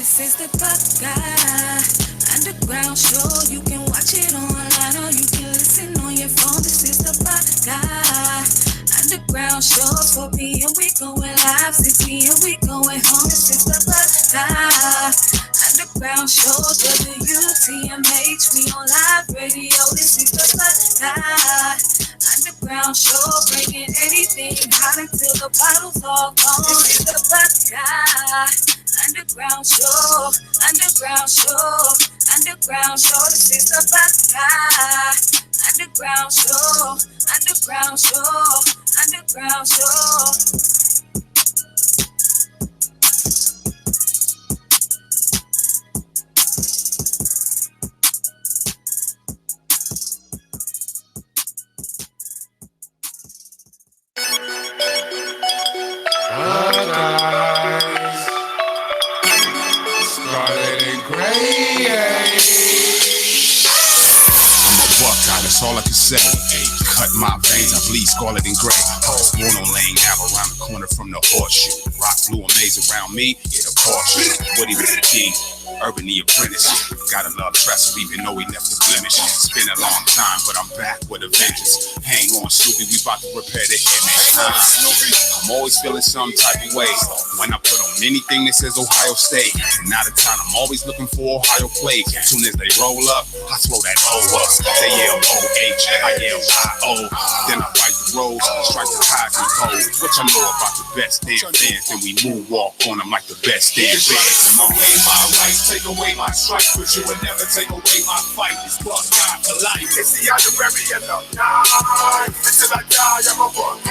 This is the Buckeye Underground Show. You can watch it online or you can listen on your phone. This is the Buckeye Underground Show. 4 p.m. we going live, 6 p.m. we going home. This is the Buckeye Underground Show. WTMH, we on live radio. This is the Buckeye Underground Show. Breaking anything hot until the bottles all gone. This is the Buckeye Underground Show, Underground Show, Underground Show. This is the Buckeye Underground Show, Underground Show, Underground Show. That's all I can say. Cut my veins, I bleed scarlet and gray. I was born on Lane Ave, around the corner from the horseshoe. Rock blue and maze around me, get a Porsche. Woody was the king, Urban the apprentice. Gotta love Trestle even though he left the blemish. It's been a long time, but I'm back with a vengeance. Hang on, Snoopy, we about to repair the image. I'm always feeling some type of way when I put on anything that says Ohio State. And out of time, I'm always looking for Ohio plays. As soon as they roll up, I throw that O up. They yell O-H, I yell I-O. Then I fight the roads, strike the highs and lows. What you know about the best damn fans? Then we moonwalk on them like the best damn fans. Take away my rights, take away my stripes, but you would never take away my fight. This Buckeye for life. It's the honorary and the night. Until I die, I'm a Buckeye.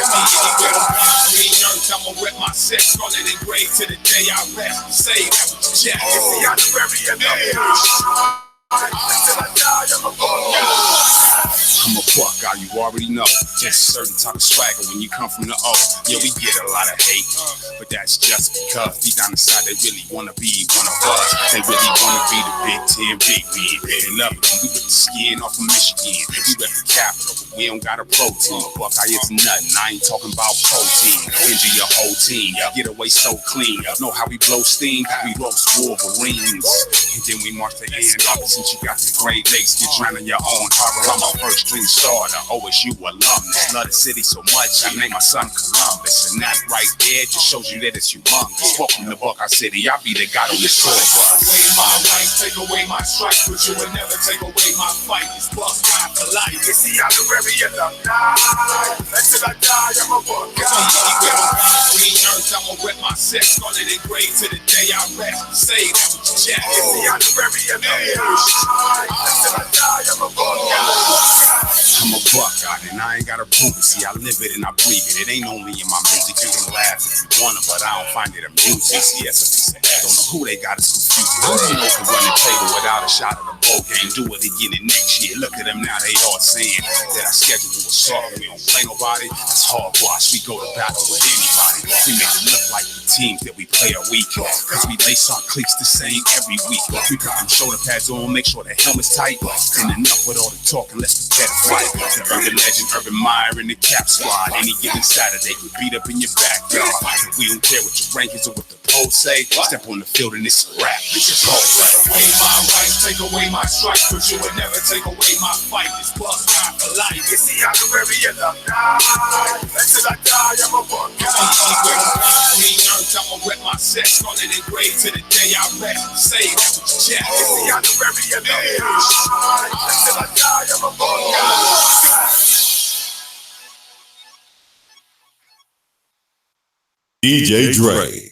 I'ma rep my set, scarlet engraved to the day I rest. Say that with your chest. It's the honorary and the night. Until I die, I'm a Buckeye. I'm a Buckeye, you already know. Just a certain type of swagger when you come from the O. Yeah, we get a lot of hate, but that's just because deep down inside they really wanna be one of us. They really wanna be the Big Ten Big Men. They love it when we rip the skin off of Michigan. We rep the capital, but we don't got a protein. Buckeye is nothing, I ain't talking about protein. Injure your whole team, get away so clean. Know how we blow steam? We roast Wolverines, and then we march the end off. Since you got the great lakes, get drowned in your own harbor. I'm a first string starter, OSU alumnus. Love the city so much, I named my son Columbus. And that right there just shows you that it's humongous. Welcome to Buckeye City, I'll be the god on this tour bus. Take away my rights, take away my stripes, but you would never take away my fight. This Buckeye for life. It's the honorary and the night. Until I die, I'm a Buckeye. Green earth, I'ma rep my set, scarlet engraved to the day I rest. Say that with your chest. It's the honorary and the night. Until I die, I'm a Buckeye. I'm a Buckeye and I ain't gotta prove it. See, I live it and I breathe it. It ain't only in my music. You can laugh if you wanna, but I don't find it amusing. See, it's a piece of X. Don't know who they got, it's confusing. Who do you know can run the table without a shot of the bowl game? Do it again in next year. Look at them now, they all saying that our schedule was soft. We don't play nobody. That's hogwash. We go to battle with anybody. We make it look like the teams that we play are weak. Cause we lace our cleats the same every week. We put them shoulder pads on, make sure the helmet's tight. And enough with all the talking, let's prepare to fight. The urban legend, Urban Meyer, and the Cap Squad. Any given Saturday, we beat up in your backyard. We don't care what your rank is or what the polls say. Step on the field and it's a rap. It's a goal. Take away my rights, take away my stripes, but you would never take away my fight. This Buckeye for life. It's the honorary and the night. Until I die, I'm a Buckeye. Green earth, I'ma rep my set, scarlet engraved to the day I rest. Say that with your chest. It's the honorary and the night. Until I die, I'm a Buckeye. DJ Dre.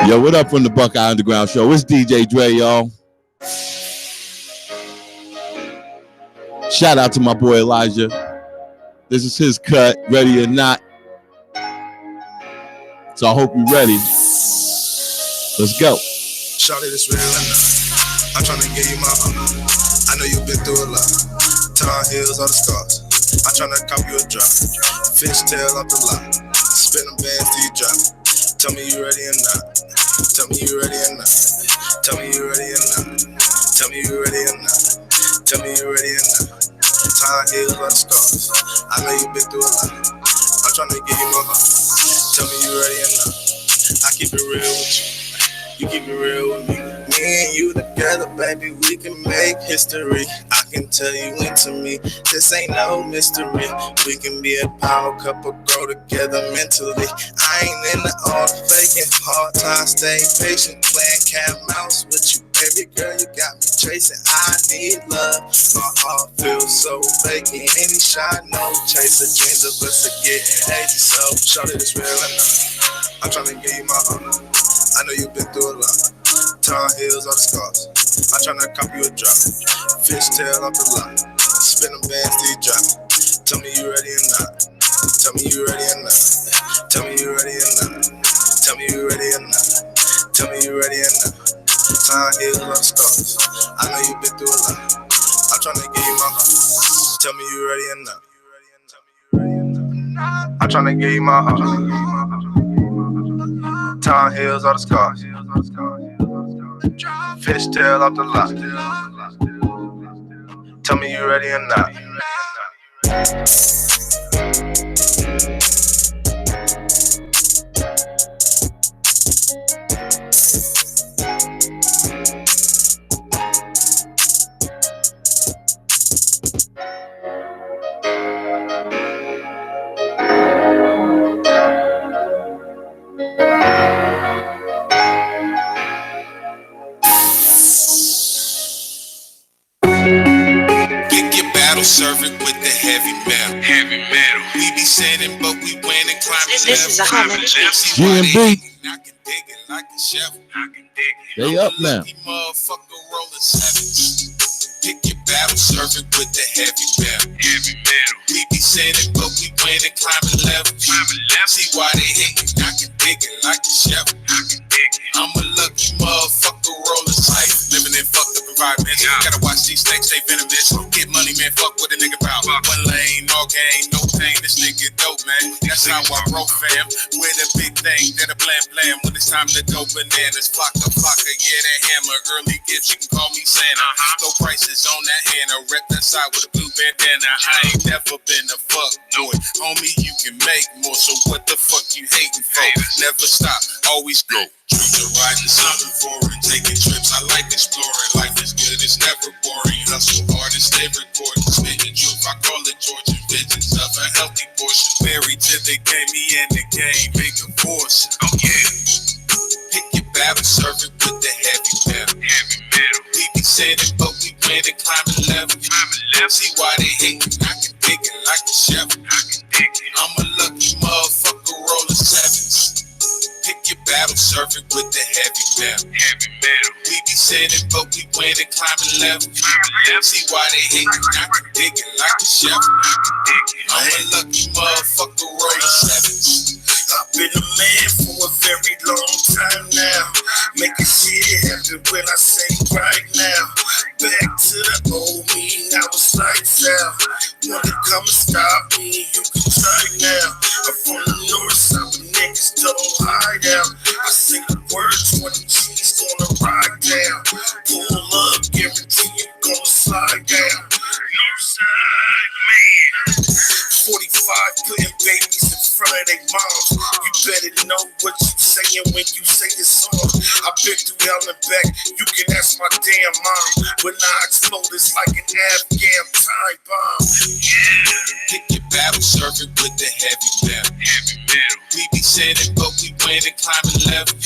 Yo, what up from the Buckeye Underground Show? It's DJ Dre, y'all. Shout out to my boy Elijah. This is his cut, Ready or Not. So I hope you're ready. Let's go. Shawty, this real or not? I'm tryna give you my I know you've been through a lot. Tar heels or the scars. I'm tryna cop you a drop. Fishtail off the lot. Spin them bands till you drop. Tell me you ready or not. Tell me you ready or not. Tell me you ready or not. Tell me you ready or not. Tell me you ready or not. High heels on the scars. I know you've been through a lot. I'm trying to give you my heart. Tell me you ready or not. I keep it real with you. You keep it real with me. Me and you together, baby, we can make history. I can tell you into me. This ain't no mystery. We can be a power couple, grow together mentally. I ain't into all the faking. Hard time, stay patient. Playing cat and mouse with you. Baby girl, you got me chasing. I need love. My heart feels so vacant. Any shot, no chaser. Dreams of us are getting hazy. So, shorty, this real enough. I'm tryna give you my heart. I know you've been through a lot. Tall heels on the scars. I'm tryna cop you a drop. Fishtail off the lot. Spin them bands till you drop. Tell me you ready or not. Tell me you ready or not. Tell me you ready or not. Tell me you ready or not. Tell me you ready or not. Tall heels on the scars. I know you've been through a lot. I'm tryna give you my heart. Tell me you ready or not. I'm tryna give you my heart. Tall heels on the scars. Fishtail off the lot. Tell me you ready or not. Serve it with the heavy metal. Heavy metal. We be sitting, but we win and climbing. This is a homage. G&B. I can dig it like a shovel. I can dig it. They up now. Motherfucker rolling sevens. Pick your battle, serve it with the heavy metal. Heavy metal. We be sitting, but we win and climbing levels. See why they hate me. I can dig it like a shovel. I can dig it. I'm a lucky motherfucker rolling tight. Living in fucked up environments. Gotta watch these snakes, they venomous. Get money, man, fuck with a nigga power. One lane, no game, no pain. This nigga dope, man. That's how I roll, fam. With a big thing, that a blam blam. When it's time to go bananas. Flocka, yeah, that hammer. Early gifts, you can call me Santa. No prices on that hand. I rep that side with a blue bandana. I ain't never been a fuck boy. Homie, you can make more. So what the fuck you hating for? Never stop, always go. Dreams of riding something foreign, taking trips. I like exploring. Life is good, it's never boring. Hustle hard and stay recording. Spitting truth, I call it Georgian visions of a healthy portion. Married to the game, me and the game, make a force. Oh yeah. Pick your battle, serve it with the heavy metal. Heavy metal. We be sitting, but we win and climbing level. See why they hate me. I can dig it like a shovel. I can dig it. I'm a lucky motherfucker rolling sevens. Pick your battle, serve it with the heavy metal. Heavy metal. We be sitting, but we win and climbing level. See why they hate me. I can dig it like a shovel. I can dig it. I'm a lucky motherfucker rolling sevens. I've been a man for a very long time now. Making shit happen when I say right now. Back to the old me, now it's lights out. Wanna come and stop me, you can try now. I'm from the north side, but niggas don't hide out. I sing the words, 20 G's gonna ride down. Pull up, guarantee you gonna slide down. North side, man. 45 putting babies in front of their moms. You better know what you saying when you say this song. I've been through hell and back, you can ask my damn mom. When I explode, it's like an Afghan time bomb. Yeah. Pick your battle, serve it with the heavy metal. Heavy metal. We be sitting, but we win and climbing level.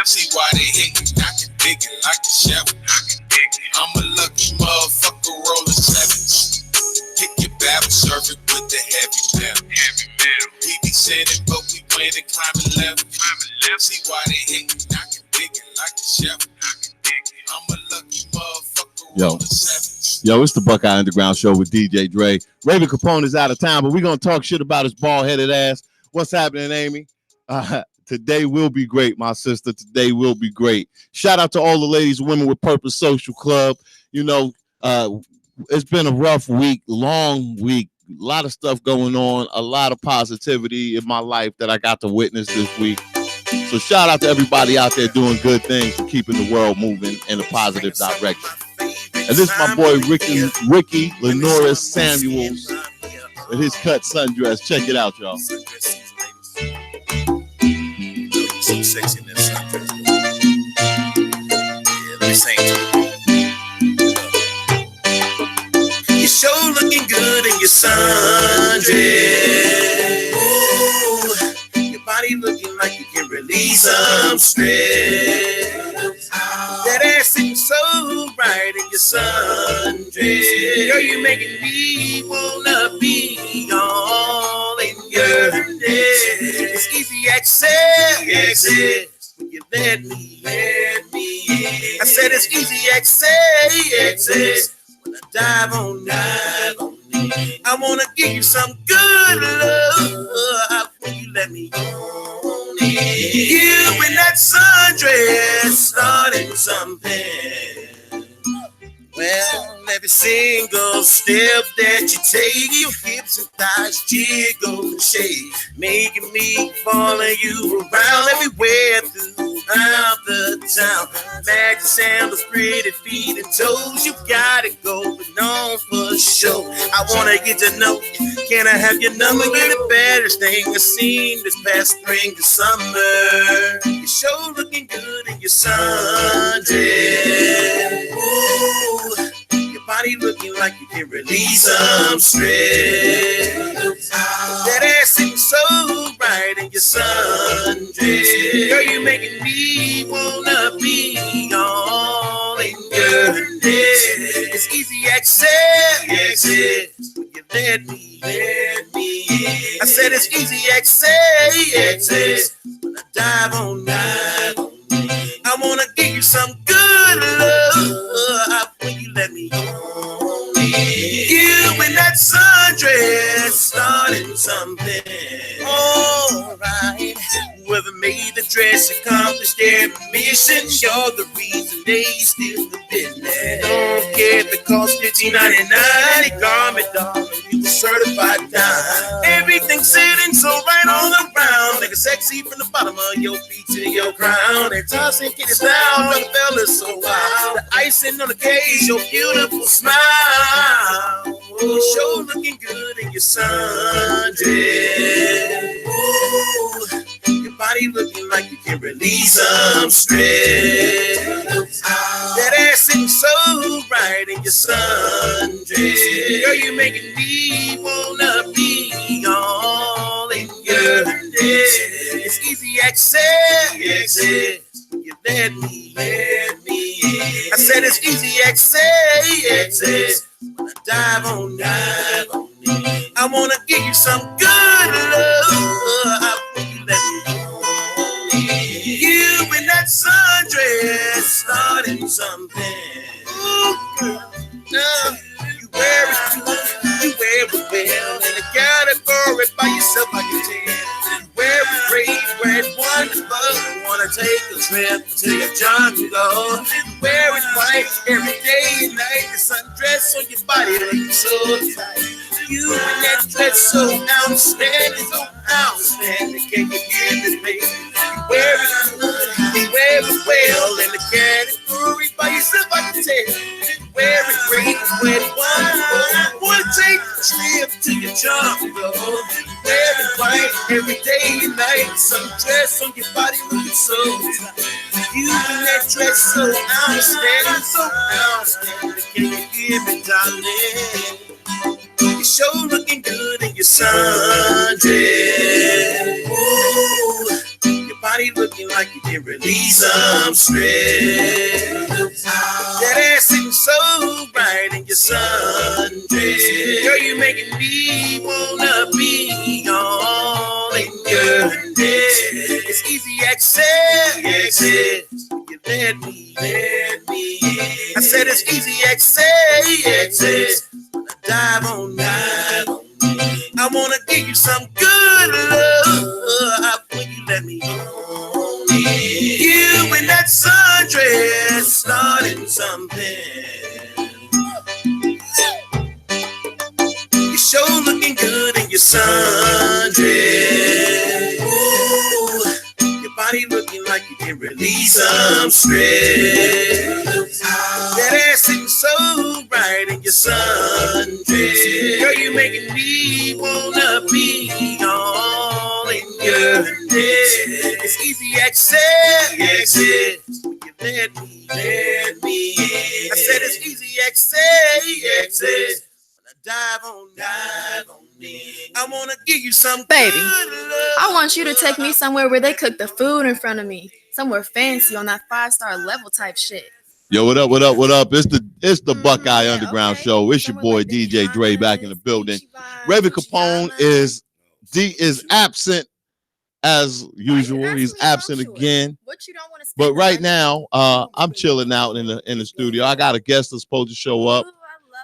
See why they hate me. I can dig it like a shovel. I can dig it. I'm a lucky motherfucker rolling sevens. Pick your battle, serve it with the heavy metal. Heavy metal. We be sitting, but we win and climbing level. See why they hate me. I can dig it like a shovel. I can dig it. I'm a lucky motherfucker rolling sevens. Yo, it's the Buckeye Underground Show with DJ Dre. Raven Kapone is out of town, but we're going to talk shit about his bald-headed ass. What's happening, Amy? Today will be great, my sister. Today will be great. Shout out to all the ladies and women with Purpose Social Club. You know, it's been a rough week, long week. A lot of stuff going on, a lot of positivity in my life that I got to witness this week. So shout out to everybody out there doing good things and keeping the world moving in a positive direction. And this is my boy Ricky Lenoris Samuels with his cut sundress. Check it out, y'all. So sexy in that sundress. Yeah, let me sing to you. You're sure looking good in your sundress. Ooh, your body looking like you can release some stress. That ass seems so right in your sundress. Girl, you making me wanna be all in your dress. It's easy access when you let me in. I said it's easy access when I dive on you. I wanna give you some good love when you let me on it. You in that sundress starting something. Well, every single step that you take, your hips and thighs jiggle and shake, making me follow you around everywhere throughout the town. Magic sandals, pretty feet and toes, you got it going on for sure. I wanna get to know you. Can I have your number? You're the baddest thing I've seen this past spring and summer. You're sure looking good in your sundress. Ooh, your body looking like you can release some stress. That ass seems so right in your sundress. Girl, you making me wanna be all in your dress. It's easy access when you let me in. I said it's easy access when I dive on you. I wanna give you some good love when you let me on it. You in that sundress starting something. Alright, whoever made the dress accomplished their mission. You're the reason they still the business. Don't care if it costs $15.99. They garment, darling, you certified dime. Everything's sitting so right all around. Nigga sexy from the bottom of your feet to your crown. And tossing kitties down, brother fellas so wild. The icing on the cage, your beautiful smile. You sure looking good in your sundress. Ooh, your body looking like you can release some stress. That ass seems so right in your sundress. Girl, you making me wanna be all in your dress. It's easy access when you let me in. I said it's easy access when I dive on you. I wanna give you some good love when you let me on. You in that sundress starting something. Ooh, girl, now you wear it good, you wear it well, in the category by yourself I can tell. You wear it great, wear it wonderful. Wanna take a trip to your jungle. You wear it white every day and night. The sundress on your body looking so tight. You in that dress so outstanding, so outstanding. Can you hear this, baby? You wear it good, you wear it well, in the category by yourself I can tell. You wear it great, wear it wonderful. Wanna take a trip to your jungle. Wear it white every day and night. Some dress on your body looking so tight. You in that dress so outstanding, so outstanding. Can you hear me, darling? You sure looking good in your sundress. Ooh, your body looking like you can release some stress. That ass seems so right in your sundress. Girl, you making me wanna be all in your dress. It's easy access when you let me in. I said it's easy access when I dive on you. I wanna give you some good love when you let me on it. You in that sundress starting something. You sure looking good in your sundress. Ooh, your body looking like you can can release some stress. That ass seems so bright in your sundress. Girl, you making me wanna be all in your bed. It's easy access. When you let me in. I said it's easy access. Dive on me. I wanna give you some Baby, good love. I want you to take me somewhere where they cook the food in front of me. Somewhere fancy on that 5-star level type shit. Yo, what up, what up, what up? It's the Buckeye Yeah, Underground okay. Show. It's your Somewhere boy like the DJ Dre back in the building. Raven Capone is absent as usual. He's absent again. What you don't want to spend But the right money now, I'm chilling out in the studio. I got a guest that's supposed to show up.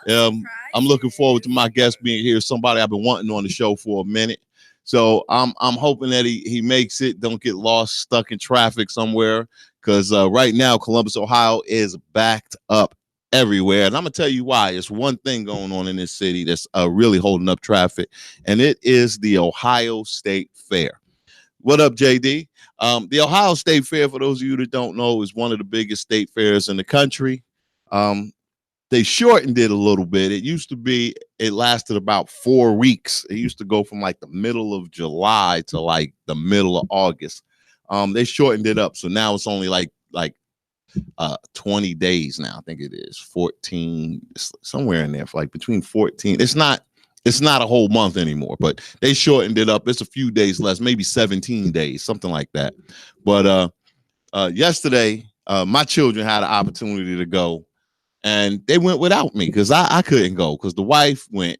I'm looking forward to my guest being here. Somebody I've been wanting on the show for a minute. So I'm hoping that he makes it. Don't get lost, stuck in traffic somewhere. Because right now, Columbus, Ohio is backed up everywhere. And I'm going to tell you why. It's one thing going on in this city that's really holding up traffic. And it is the Ohio State Fair. What up, JD? The Ohio State Fair, for those of you that don't know, is one of the biggest state fairs in the country. They shortened it a little bit. It lasted about 4 weeks. It used to go from like the middle of July to like the middle of August. They shortened it up. So now it's only like 20 days now. I think it is 14, somewhere in there, for like between 14. It's not a whole month anymore, but they shortened it up. It's a few days less, maybe 17 days, something like that. But yesterday, my children had an opportunity to go. And they went without me because I couldn't go because the wife went.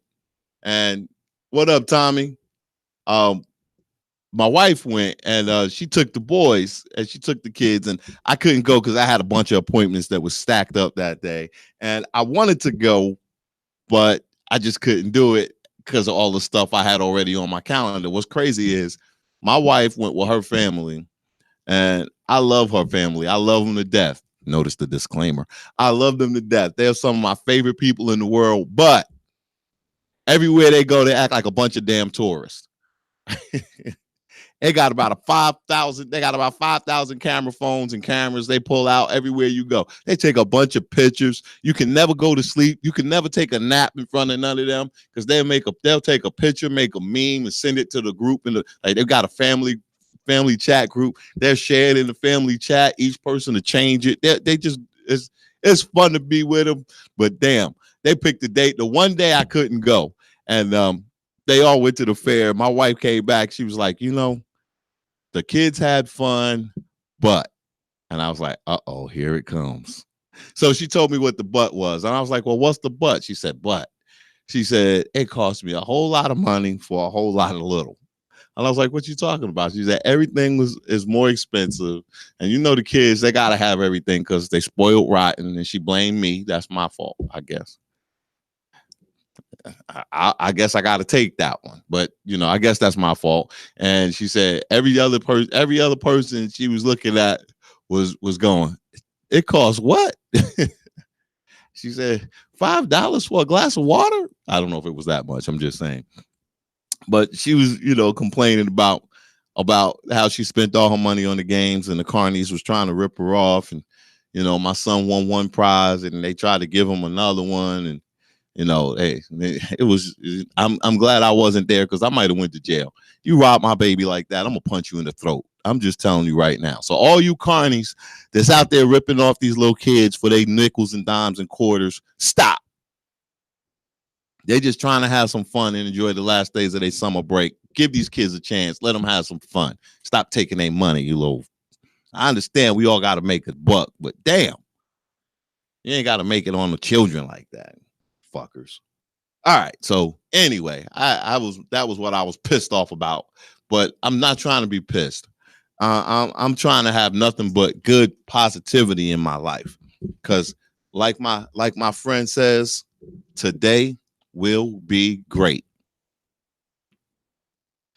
And what up, Tommy? My wife went and she took the boys and she took the kids, and I couldn't go because I had a bunch of appointments that was stacked up that day. And I wanted to go, but I just couldn't do it because of all the stuff I had already on my calendar. What's crazy is my wife went with her family, and I love her family. I love them to death. Notice the disclaimer. I love them to death. They're some of my favorite people in the world, but everywhere they go, they act like a bunch of damn tourists. They got about 5,000 camera phones and cameras they pull out everywhere you go. They take a bunch of pictures. You can never go to sleep. You can never take a nap in front of none of them because they'll take a picture, make a meme, and send it to the group. And they've got a family chat group. They're shared in the family chat. Each person to change it. It's fun to be with them. But damn, they picked the date. The one day I couldn't go, and they all went to the fair. My wife came back. She was like, the kids had fun, but, and I was like, here it comes. So she told me what the but was, and I was like, well, what's the but? She said, but. She said, it cost me a whole lot of money for a whole lot of little. And I was like, what you talking about? She said, everything is more expensive. And the kids, they got to have everything because they spoiled rotten. And she blamed me. That's my fault, I guess. I guess I got to take that one. But, I guess that's my fault. And she said, every other person she was looking at was going, it costs what? She said, $5 for a glass of water? I don't know if it was that much. I'm just saying. But she was, complaining about how she spent all her money on the games, and the carnies was trying to rip her off. And, my son won one prize and they tried to give him another one. And, hey, it was, I'm glad I wasn't there because I might have went to jail. You rob my baby like that, I'm going to punch you in the throat. I'm just telling you right now. So all you carnies that's out there ripping off these little kids for their nickels and dimes and quarters, stop. They're just trying to have some fun and enjoy the last days of their summer break. Give these kids a chance. Let them have some fun. Stop taking their money, you little. I understand we all got to make a buck, but damn, you ain't got to make it on the children like that, fuckers. All right. So anyway, that was what I was pissed off about, but I'm not trying to be pissed. I'm trying to have nothing but good positivity in my life, because like my friend says, today will be great.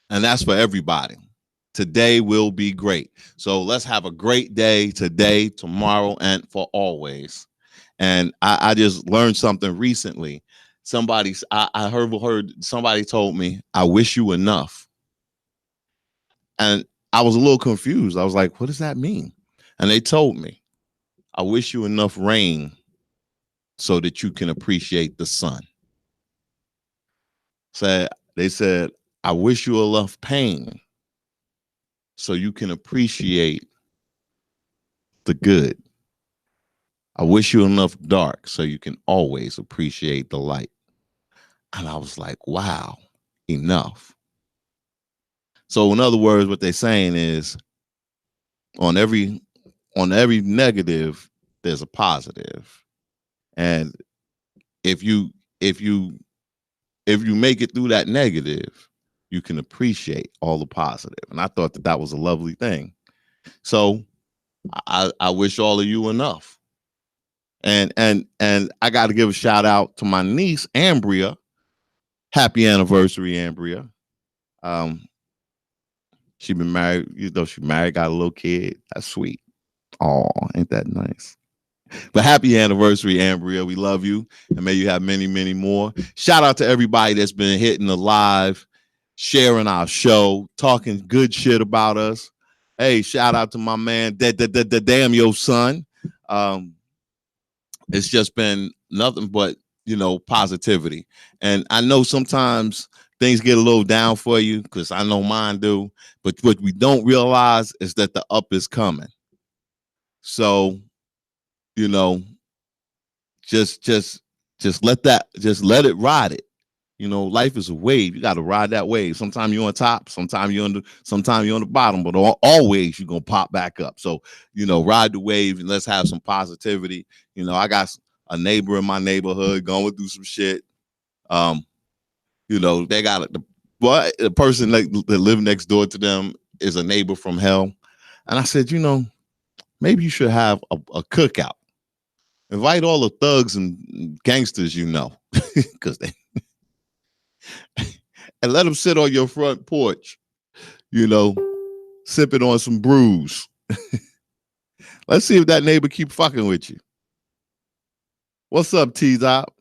And that's for everybody. Today will be great. So let's have a great day today, tomorrow, and for always. And I just learned something recently. I heard somebody told me, I wish you enough. And I was a little confused. I was like, what does that mean? And they told me, I wish you enough rain so that you can appreciate the sun. They said, I wish you enough pain so you can appreciate the good. I wish you enough dark so you can always appreciate the light. And I was like, wow, enough. So in other words, what they're saying is on every negative, there's a positive. And if you make it through that negative, you can appreciate all the positive. And I thought that was a lovely thing. So I wish all of you enough. And I got to give a shout out to my niece, Ambria. Happy anniversary, Ambria. She been married, she married, got a little kid. That's sweet. Oh, ain't that nice? But happy anniversary, Ambria. We love you. And may you have many, many more. Shout out to everybody that's been hitting the live, sharing our show, talking good shit about us. Hey, shout out to my man, damn your son. It's just been nothing but, positivity. And I know sometimes things get a little down for you, because I know mine do. But what we don't realize is that the up is coming. So, just let it ride it. Life is a wave. You got to ride that wave. Sometimes you're on top, sometimes you're on the bottom, but always you're going to pop back up. So, ride the wave and let's have some positivity. I got a neighbor in my neighborhood going through some shit. They got the person that live next door to them is a neighbor from hell. And I said, maybe you should have a cookout. Invite all the thugs and gangsters, because they and let them sit on your front porch, sipping on some brews. Let's see if that neighbor keep fucking with you. What's up, T-Dop?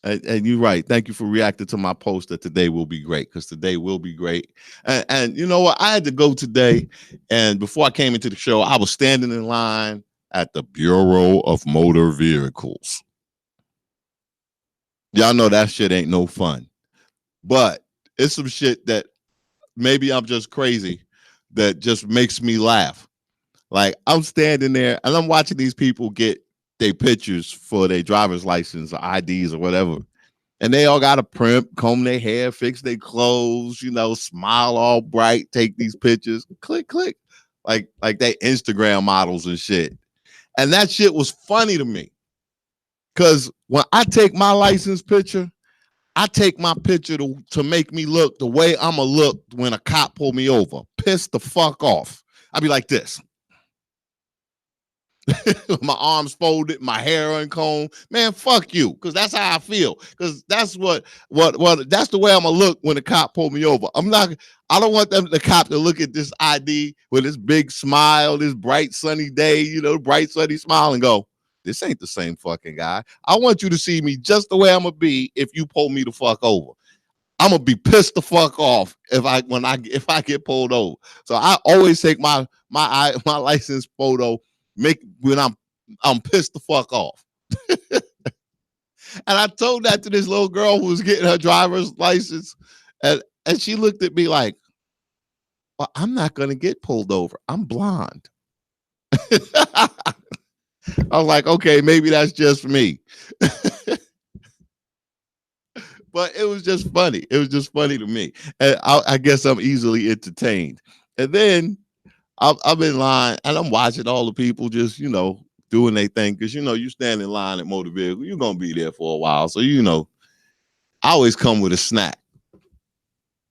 And you're right. Thank you for reacting to my post that today will be great, because today will be great. And you know what? I had to go today. And before I came into the show, I was standing in line at the Bureau of Motor Vehicles. Y'all know that shit ain't no fun. But it's some shit that maybe I'm just crazy that just makes me laugh. Like, I'm standing there and I'm watching these people get their pictures for their driver's license or IDs or whatever. And they all got a primp, comb their hair, fix their clothes, smile all bright, take these pictures, click, click, like they Instagram models and shit. And that shit was funny to me. Because when I take my license picture, I take my picture to make me look the way I'm going to look when a cop pull me over. Pissed the fuck off. I'll be like this. My arms folded, my hair uncombed. Man, fuck you. Because that's how I feel. Because that's what that's the way I'm going to look when the cop pull me over. I don't want the cop to look at this ID with this big smile, this bright sunny day, bright sunny smile, and go, this ain't the same fucking guy. I want you to see me just the way I'm gonna be if you pull me the fuck over. I'm gonna be pissed the fuck off if I get pulled over. So I always take my license photo when I'm pissed the fuck off. And I told that to this little girl who was getting her driver's license, and she looked at me like, well, I'm not gonna get pulled over. I'm blonde. I was like, okay, maybe that's just me. But it was just funny. It was just funny to me. And I guess I'm easily entertained. And then I'm in line and I'm watching all the people just, doing their thing. Because, you stand in line at motor vehicle, you're going to be there for a while. So, I always come with a snack.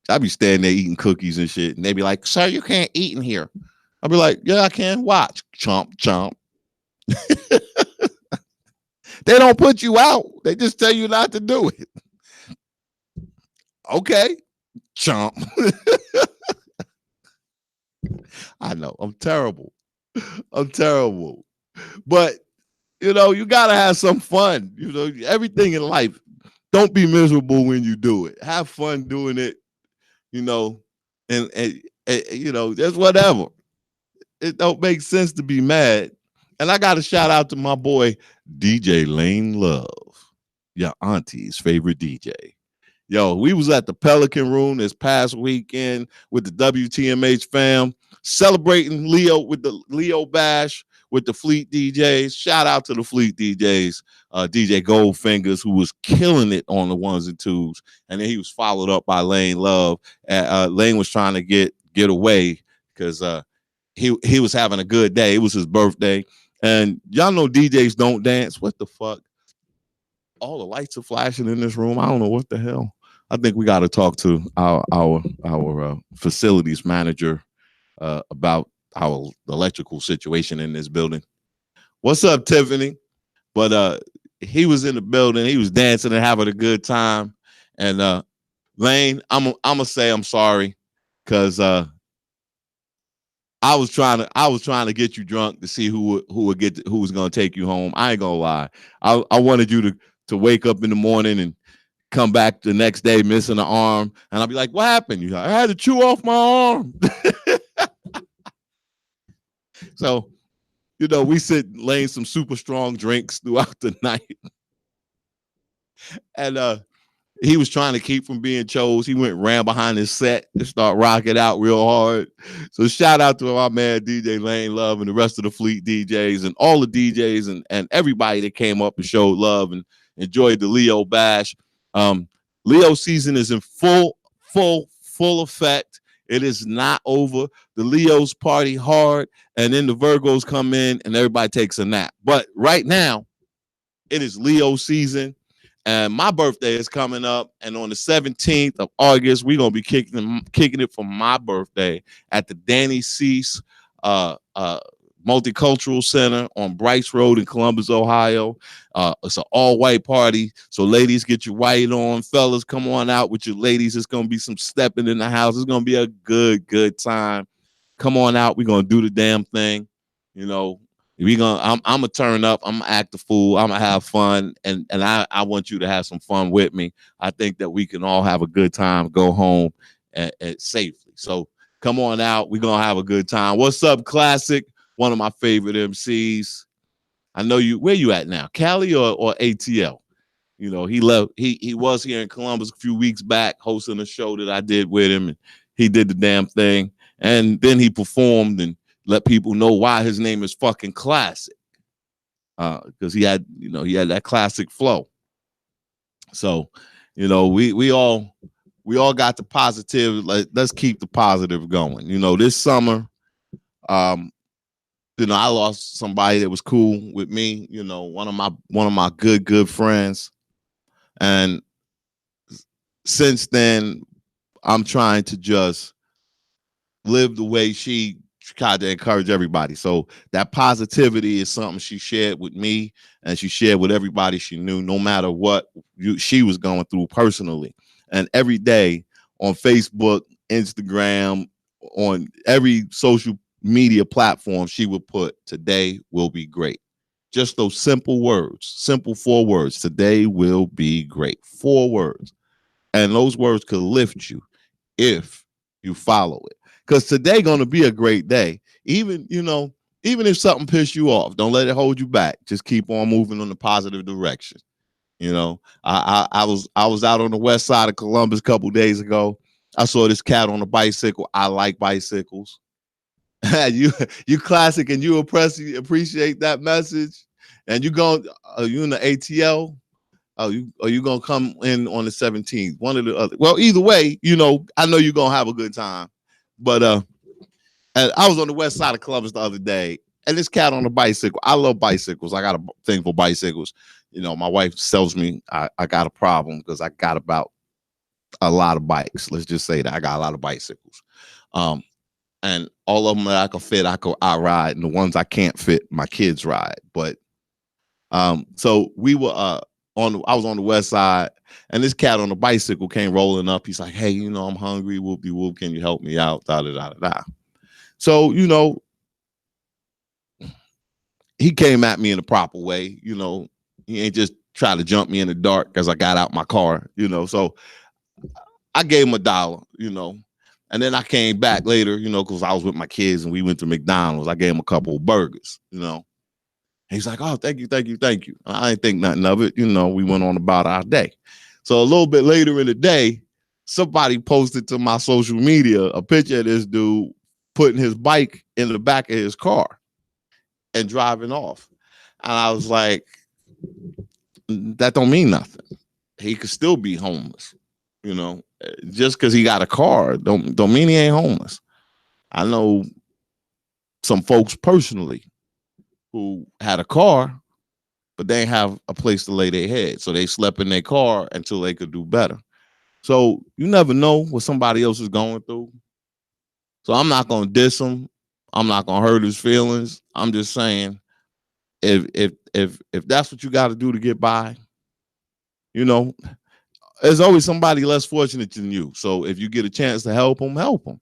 I be standing there eating cookies and shit. And they be like, sir, you can't eat in here. I'll be like, yeah, I can. Watch. Chomp, chomp. They don't put you out. They just tell you not to do it. Okay. Chomp. I know. I'm terrible. I'm terrible. But, you got to have some fun. Everything in life. Don't be miserable when you do it. Have fun doing it, and just whatever. it don't make sense to be mad. And I got to shout out to my boy DJ Lane Love, your auntie's favorite DJ. Yo, we was at the Pelican Room this past weekend with the WTMH fam, celebrating Leo with the Leo Bash with the Fleet DJs. Shout out to the Fleet DJs, DJ Goldfingers, who was killing it on the ones and twos, and then he was followed up by Lane Love. Lane was trying to get away because he was having a good day. It was his birthday, and y'all know DJs don't dance. What the fuck? All the lights are flashing in this room. I don't know what the hell. I think we got to talk to our facilities manager about our electrical situation in this building. What's up, Tiffany? But he was in the building. He was dancing and having a good time. And Lane, I'm gonna say I'm sorry because I was trying to get you drunk to see who was gonna take you home. I ain't gonna lie. I wanted you to wake up in the morning and come back the next day missing an arm, and I'll be like, "What happened?" You like, I had to chew off my arm. So, we sit laying some super strong drinks throughout the night, and he was trying to keep from being chose. He ran behind his set and start rocking out real hard. So shout out to my man DJ Lane Love and the rest of the Fleet DJs and all the DJs and everybody that came up and showed love and enjoyed the Leo Bash. Leo season is in full effect. It is not over. The Leos party hard, and then the Virgos come in and everybody takes a nap. But right now, it is Leo season. And my birthday is coming up, and on the 17th of August, we're gonna be kicking it for my birthday at the Danny Cease Multicultural Center on Bryce Road in Columbus, Ohio. It's an all-white party, so ladies, get your white on. Fellas, come on out with your ladies. It's gonna be some stepping in the house. It's gonna be a good time. Come on out. We're gonna do the damn thing. I'm gonna turn up. I'm gonna act a fool. I'm gonna have fun, and I want you to have some fun with me. I think that we can all have a good time, go home safely. So come on out. We're gonna have a good time. What's up, Classic? One of my favorite MCs. I know you. Where you at now? Cali or ATL? He left. He was here in Columbus a few weeks back, hosting a show that I did with him, and he did the damn thing, and then he performed and let people know why his name is fucking Classic. Because he had that classic flow. So, we all got the positive. Let's keep the positive going. This summer, I lost somebody that was cool with me. One of my good friends, and since then, I'm trying to just live the way she tried to encourage everybody. So that positivity is something she shared with me, and she shared with everybody she knew, no matter what she was going through personally. And every day on Facebook, Instagram, on every social media platform, she would put, "Today will be great." Just those simple words, simple 4 words. Today will be great. 4 words. And those words could lift you if you follow it. Because today gonna be a great day. Even if something pisses you off, don't let it hold you back. Just keep on moving in the positive direction. I was out on the west side of Columbus a couple days ago. I saw this cat on a bicycle. I like bicycles. you Classic, and you appreciate that message. And you in the ATL? Are you gonna come in on the 17th? One of the other. Well, either way, I know you're gonna have a good time. But and I was on the west side of Columbus the other day, and this cat on a bicycle. I love bicycles. I got a thing for bicycles. My wife tells me I got a problem because I got about a lot of bikes. Let's just say that I got a lot of bicycles. And all of them that I can fit, I ride, and the ones I can't fit, my kids ride. But so we were I was on the west side, and this cat on a bicycle came rolling up. He's like, "Hey, I'm hungry. Whoop-de-whoop. Can you help me out?" Da da da da. So he came at me in the proper way. He ain't just try to jump me in the dark because I got out my car. So I gave him $1. And then I came back later, because I was with my kids and we went to McDonald's. I gave him a couple of burgers, He's like, oh, thank you, thank you, thank you. I didn't think nothing of it. We went on about our day. So a little bit later in the day, somebody posted to my social media a picture of this dude putting his bike in the back of his car and driving off. And I was like, that don't mean nothing. He could still be homeless, just because he got a car don't mean he ain't homeless. I know some folks personally who had a car, but they didn't have a place to lay their head. So they slept in their car until they could do better. So you never know what somebody else is going through. So I'm not going to diss him. I'm not going to hurt his feelings. I'm just saying, if that's what you got to do to get by, there's always somebody less fortunate than you. So if you get a chance to help them, help them.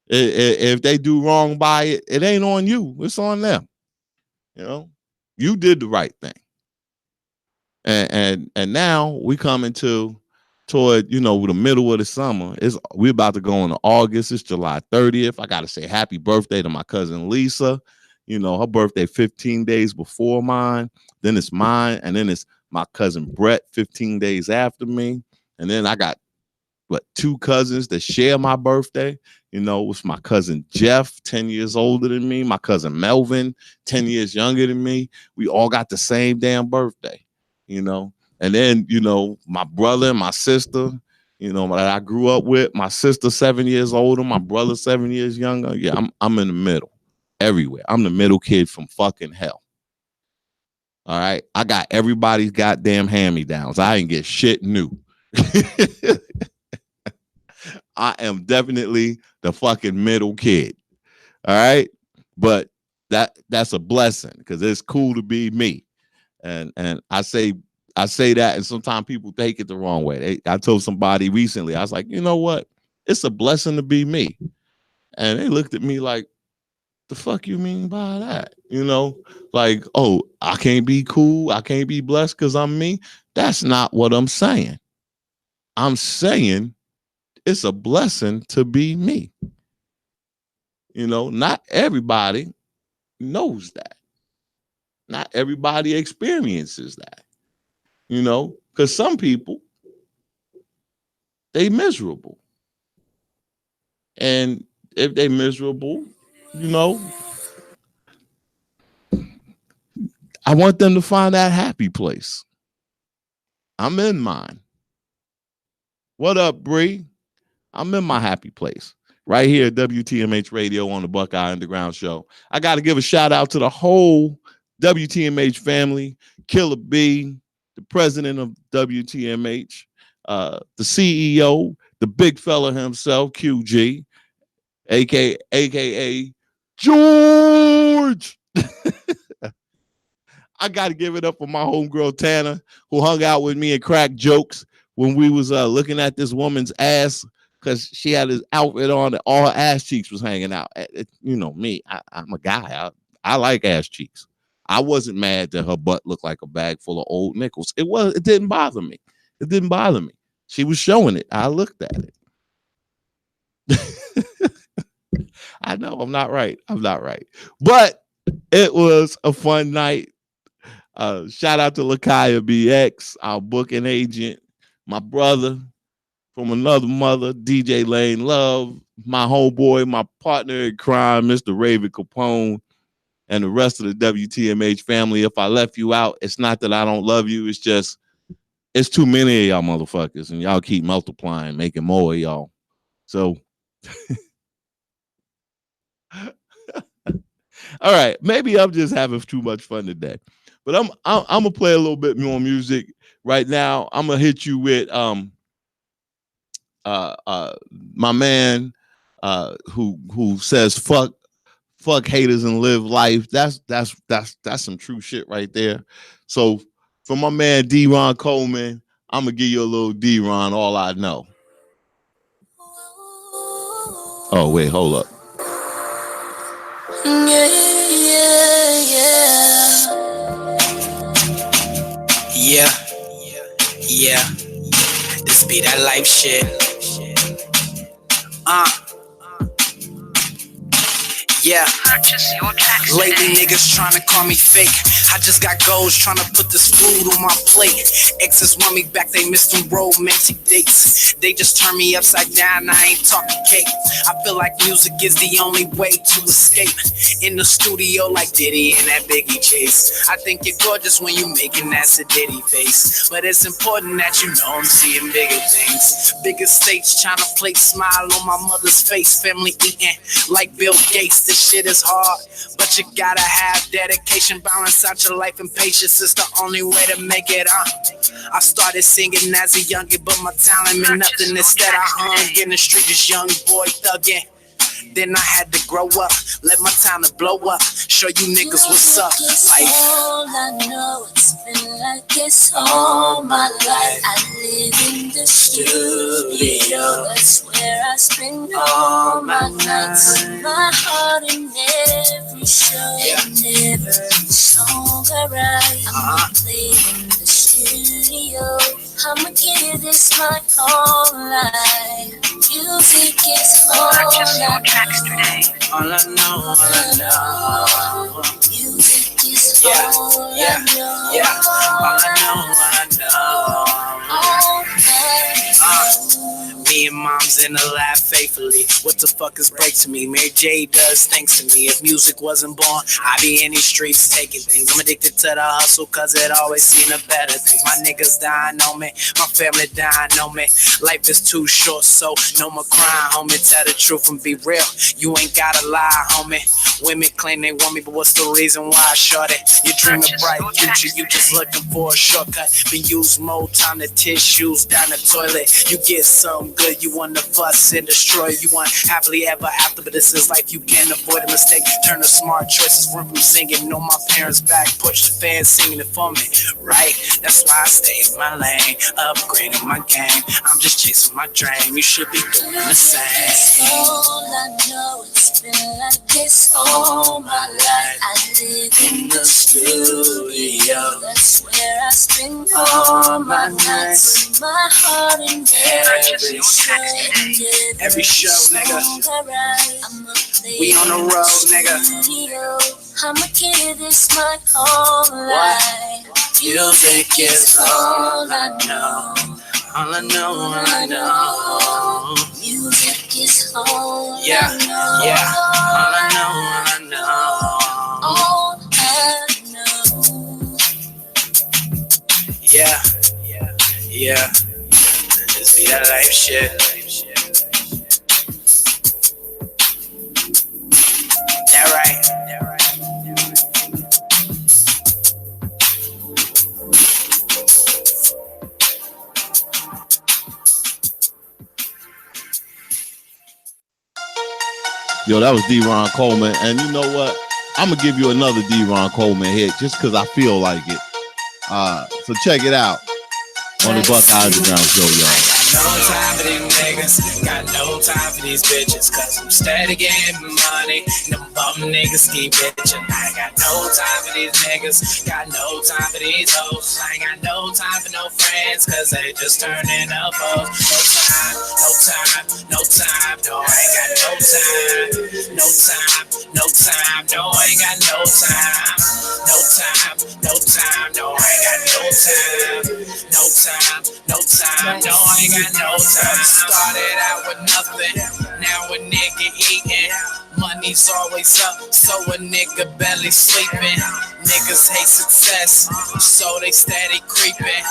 If they do wrong by it, it ain't on you. It's on them. You did the right thing. And now we coming toward the middle of the summer. We're about to go into August. It's July 30th. I gotta say happy birthday to my cousin Lisa. Her birthday 15 days before mine. Then it's mine, and then it's my cousin Brett 15 days after me. And then I got two cousins that share my birthday. It's my cousin Jeff, 10 years older than me, my cousin Melvin, 10 years younger than me. We all got the same damn birthday. And then, my brother and my sister, that I grew up with, my sister 7 years older, my brother 7 years younger. Yeah, I'm in the middle everywhere. I'm the middle kid from fucking hell. All right. I got everybody's goddamn hand-me-downs. I ain't get shit new. I am definitely the fucking middle kid. All right. But that's a blessing because it's cool to be me. And I say that, and sometimes people take it the wrong way. I told somebody recently, I was like, you know what? It's a blessing to be me. And they looked at me like, the fuck you mean by that? Like, oh, I can't be cool. I can't be blessed because I'm me. That's not what I'm saying. I'm saying it's a blessing to be me. Not everybody knows that. Not everybody experiences that. Because some people, they miserable. And if they miserable, I want them to find that happy place. I'm in mine. What up, Bree? I'm in my happy place. Right here at WTMH Radio on the Buckeye Underground Show. I got to give a shout out to the whole WTMH family, Killer B, the president of WTMH, the CEO, the big fella himself, QG, aka George. I got to give it up for my homegirl Tana, who hung out with me and cracked jokes when we was looking at this woman's ass because she had his outfit on and all her ass cheeks was hanging out. Me, I'm a guy. I like ass cheeks. I wasn't mad that her butt looked like a bag full of old nickels. It didn't bother me. It didn't bother me. She was showing it. I looked at it. I know I'm not right. But it was a fun night. Shout out to Lakaya BX, our booking agent, my brother from another mother, DJ Lane Love, my homeboy, my partner in crime, Mr. Raven Kapone, and the rest of the WTMH family. If I left you out, it's not that I don't love you. It's just, it's too many of y'all motherfuckers, and y'all keep multiplying, making more of y'all. So, all right, maybe I'm just having too much fun today. But I'm gonna play a little bit more music right now. I'm gonna hit you with my man who says fuck haters and live life. That's some true shit right there. So for my man D-Ron Coleman, I'm gonna give you a little D-Ron, All I Know. Oh wait, hold up. Yeah. This be that life shit. Yeah. Lately niggas tryna call me fake. I just got goals tryna put this food on my plate. Exes want me back, they missed them romantic dates. They just turn me upside down, I ain't talking cake. I feel like music is the only way to escape. In the studio like Diddy and that Biggie Chase. I think you're gorgeous when you making that Diddy face. But it's important that you know I'm seeing bigger things. Bigger states tryna place smile on my mother's face. Family eating like Bill Gates. This shit is hard, but you gotta have dedication. Balance out your life and patience. It's the only way to make it on. I started singing as a youngin', but my talent meant nothing. Instead I hung in the street, this young boy thuggin'. Then I had to grow up, let my talent blow up, show you niggas what's up. Like all I know, it's been like this all my life. I live in the studio, that's where I spend all my nights. My heart in every show, and every song I write. I'ma play in the studio, I'ma give this my whole life. Music is all I know. all I know. Music is Yeah, all I yeah, know. yeah. All I know. All I know. Me and mom's in the lab faithfully. What the fuck is break to me? Mary J does thanks to me. If music wasn't born, I'd be in these streets taking things. I'm addicted to the hustle cause it always seen a better thing. My niggas dying on me, my family dying on me. Life is too short, so no more crying, homie. Tell the truth and be real, you ain't gotta lie, homie. Women claim they want me, but what's the reason why, shorty? You dream a bright future, you just looking for a shortcut. Been used more time than tissues down the toilet. You get something good, you want to fuss and destroy. You want happily ever after, but this is life, you can't avoid a mistake. Turn the smart choices, run from singing on my parents' back, push the fans singing it for me, right? That's why I stay in my lane, upgrading my game. I'm just chasing my dream, you should be doing the same. All I know, it's been like this all my life. I live in the studio, that's where I spend all my nights. My heart in every show, Every show, nigga. We on the road, nigga. I'ma give this my whole life. Music is all I know. All I know, all I know. Music is all Yeah, I know. yeah. All I know, all I know. All I know. Yeah, yeah. Just be that life shit. That right. Yo, that was D-Ron Coleman. And you know what? I'm going to give you another D-Ron Coleman hit just because I feel like it. So check it out on the Buckeye Underground Show, y'all. No time for these niggas, got no time for these bitches, cause I'm steady getting money, and them bum niggas keep bitching. I ain't got no time for these niggas, got no time for these hoes. I ain't got no time for no friends, cause they just turning up hoes. No time, no time, no, I ain't got no time. No time, no time, no, I ain't got no time. No time, no time, no, I ain't got no time. No time, no time, no, I ain't got no time. Started out with nothing, now a nigga eating. Money's always up, so a nigga belly sleeping. Niggas hate success, so they steady creeping.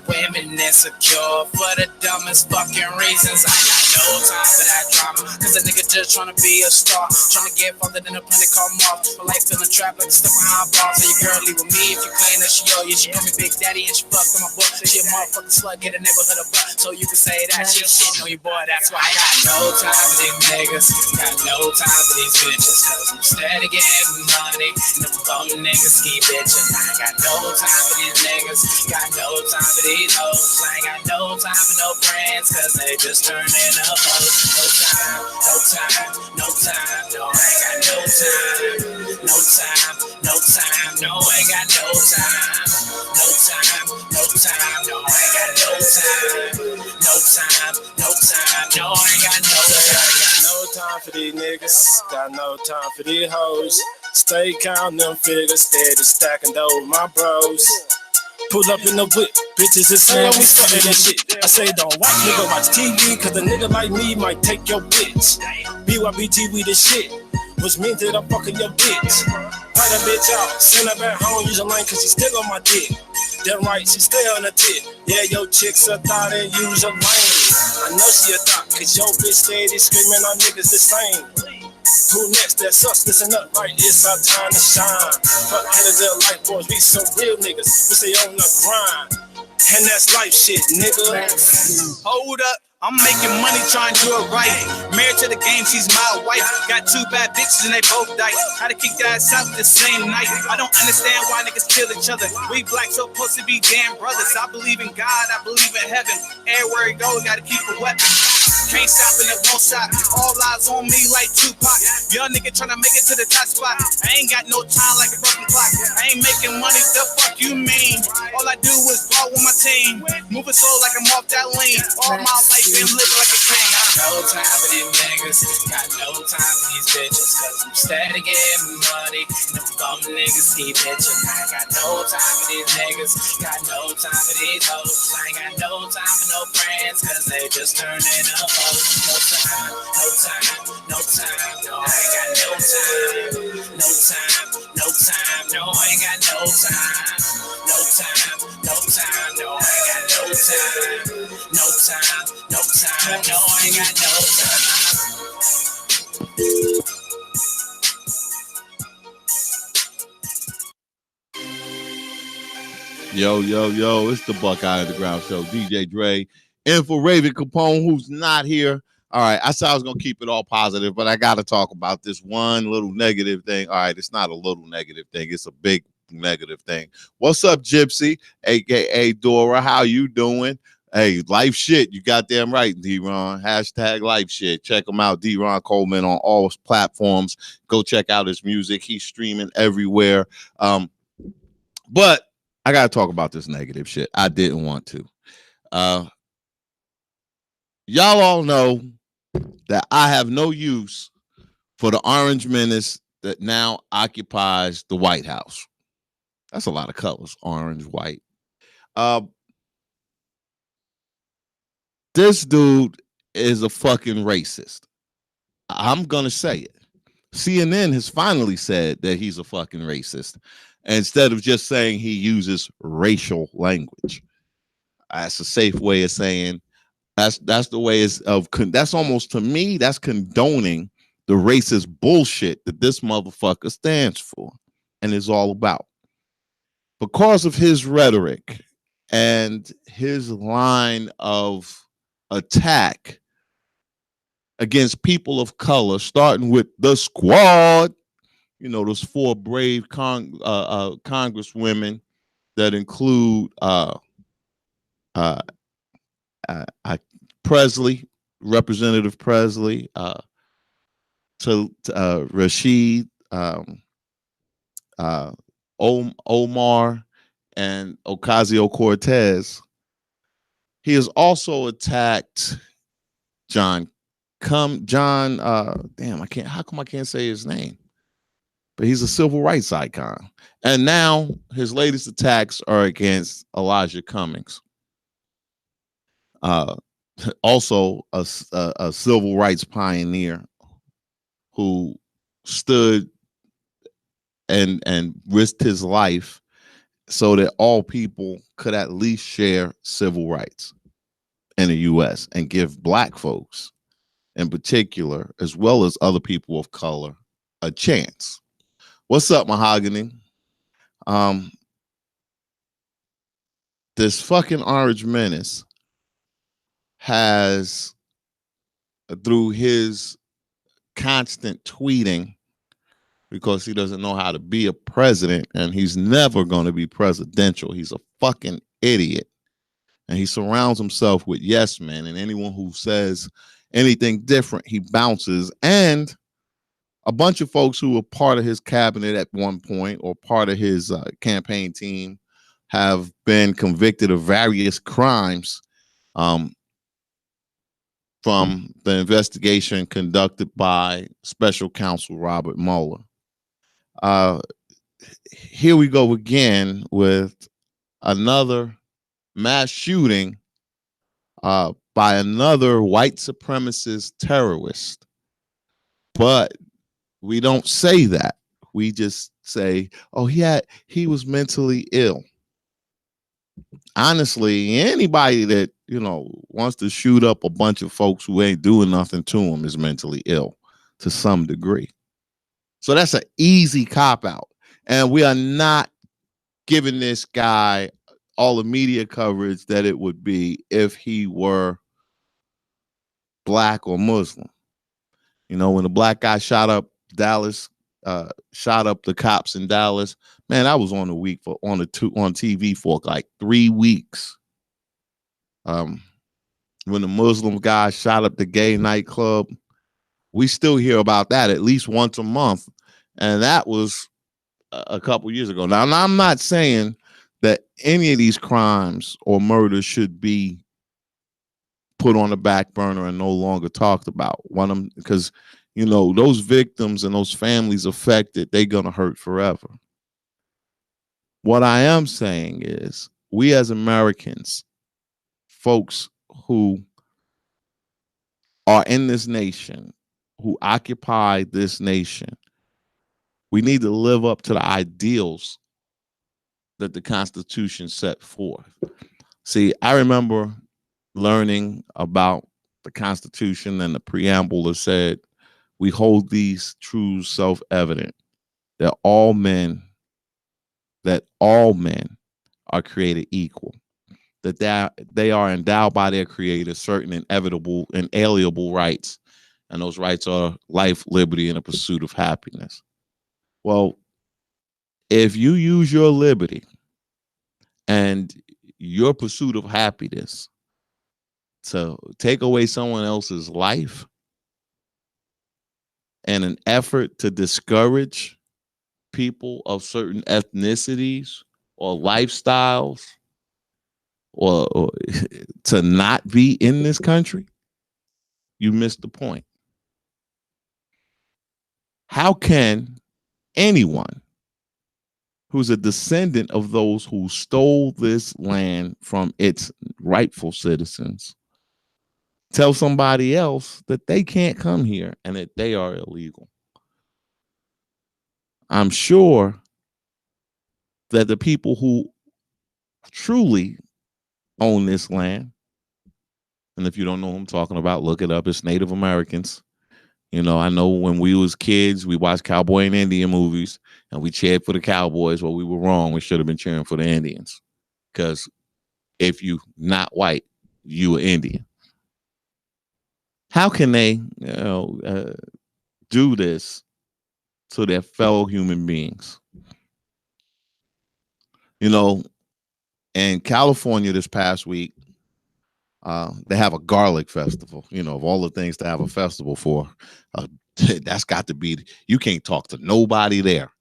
Women insecure for the dumbest fucking reasons. I got no time for that drama, cause a nigga just tryna be a star, tryna get farther than a planet called Mars. My life in a trap like stuck behind bars. So your girl leave with me if you claim that she owe you. She call me Big Daddy and she fucked on my boy. She a motherfucking slut, get a neighborhood of butt, so you can say that she shitting on your boy. That's why I got no time for these niggas, got no time for these bitches, cause I'm steady getting money, and them bum niggas keep bitching. I ain't got no time for these niggas, got no time for these hoes. I ain't got no time for no friends, cause they just turning up hoes. No time, no time, no time, no, I ain't got no time. No time, no time, no, I ain't got no time. No time, no time, no, I ain't got no time. No time, no time, no, I ain't got no time. I got no time for these niggas. Got no time for these hoes. Stay counting them figures, steady stacking those my bros. Pull up in the whip, bitches is saying we starting that shit. I say don't watch nigga, watch TV, cause a nigga like me might take your bitch. BYBG, we the shit, which means that I'm fucking your bitch. Write a bitch out, send her back home, use a line cause she still on my dick. That right, she stay on the tip. Yeah, your chick's a thought and use a lane. I know she a thought, cause your bitch steady screaming on niggas the same. Who next? That's us, listen up, right? It's our time to shine. Fuck haters of life boys, we some real niggas. We stay on the grind. And that's life shit, nigga. Hold up. I'm making money trying to do it right. Married to the game, she's my wife. Got two bad bitches and they both died. Had to kick their ass out the same night. I don't understand why niggas kill each other. We black so supposed to be damn brothers. I believe in God, I believe in heaven. Everywhere you go, gotta keep a weapon. Can't stop and it won't stop. All eyes on me like Tupac. Young nigga tryna make it to the top spot. I ain't got no time like a broken clock. I ain't making money, the fuck you mean? All I do is ball with my team. Moving slow like I'm off that lane. All my life been living like a king. No time for these niggas, got no time for these bitches. Cause I'm steady getting money. Them bum niggas keep bitching. I ain't got no time for these niggas, got no time for these hoes. I ain't got no time for no friends, cause they just turning up hoes. No time, no time, no time, no, I ain't got no time. No time, no time, no, I ain't got no time. No time, no time, no, I ain't got no time. No time, no time, no, I ain't got no time. Yo, it's the Buckeye Underground Show. DJ Dre, and for Raven Kapone, who's not here. All right, I said I was going to keep it all positive, but I got to talk about this one little negative thing. All right, it's not a little negative thing. It's a big negative thing. What's up, Gypsy, a.k.a. Dora? How you doing? Hey, life shit. You got damn right, D-Ron. Hashtag life shit. Check him out, D-Ron Coleman, on all platforms. Go check out his music. He's streaming everywhere. But I got to talk about this negative shit. I didn't want to. Y'all all know that I have no use for the orange menace that now occupies the White House. That's a lot of colors, orange, white. This dude is a fucking racist. I'm going to say it. CNN has finally said that he's a fucking racist instead of just saying he uses racial language. That's a safe way of saying that's the way that's almost, to me, that's condoning the racist bullshit that this motherfucker stands for and is all about. Because of his rhetoric and his line of attack against people of color, starting with the squad, you know, those four brave congresswomen that include Presley, Representative Presley, Rashid, Omar, and Ocasio-Cortez. He has also attacked how come I can't say his name? But he's a civil rights icon. And now his latest attacks are against Elijah Cummings. Also a civil rights pioneer who stood and risked his life so that all people could at least share civil rights in the U.S. and give black folks in particular, as well as other people of color, a chance. What's up, Mahogany? This fucking orange menace has, through his constant tweeting, because he doesn't know how to be a president and he's never going to be presidential. He's a fucking idiot. And he surrounds himself with yes men, and anyone who says anything different, he bounces. And a bunch of folks who were part of his cabinet at one point or part of his campaign team have been convicted of various crimes from the investigation conducted by Special Counsel Robert Mueller. Uh, Here we go again with another mass shooting by another white supremacist terrorist. But we don't say that. We just say, oh, he was mentally ill. Honestly, anybody that, wants to shoot up a bunch of folks who ain't doing nothing to them is mentally ill to some degree. So that's an easy cop out. And we are not giving this guy all the media coverage that it would be if he were black or Muslim. When the black guy shot up Dallas, shot up the cops in Dallas, man, I was on TV for like 3 weeks. When the Muslim guy shot up the gay nightclub, we still hear about that at least once a month, and that was a couple years ago. Now, I'm not saying that any of these crimes or murders should be put on the back burner and no longer talked about. Because those victims and those families affected, they're gonna hurt forever. What I am saying is, we as Americans, folks who are in this nation, who occupy this nation, we need to live up to the ideals that the Constitution set forth. See, I remember learning about the Constitution, and the preamble that said, we hold these truths self-evident, that all men are created equal, that they are endowed by their creator certain inalienable rights, and those rights are life, liberty, and a pursuit of happiness. Well, if you use your liberty and your pursuit of happiness to take away someone else's life in an effort to discourage people of certain ethnicities or lifestyles, or to not be in this country, you missed the point. How can anyone who's a descendant of those who stole this land from its rightful citizens tell somebody else that they can't come here and that they are illegal? I'm sure that the people who truly own this land, and if you don't know who I'm talking about, look it up, it's Native Americans. I know when we was kids, we watched cowboy and Indian movies, and we cheered for the cowboys. Well, we were wrong. We should have been cheering for the Indians, because if you not white, you are Indian. How can they, do this to their fellow human beings? In California this past week, they have a garlic festival. Of all the things to have a festival for, that's got to be, you can't talk to nobody there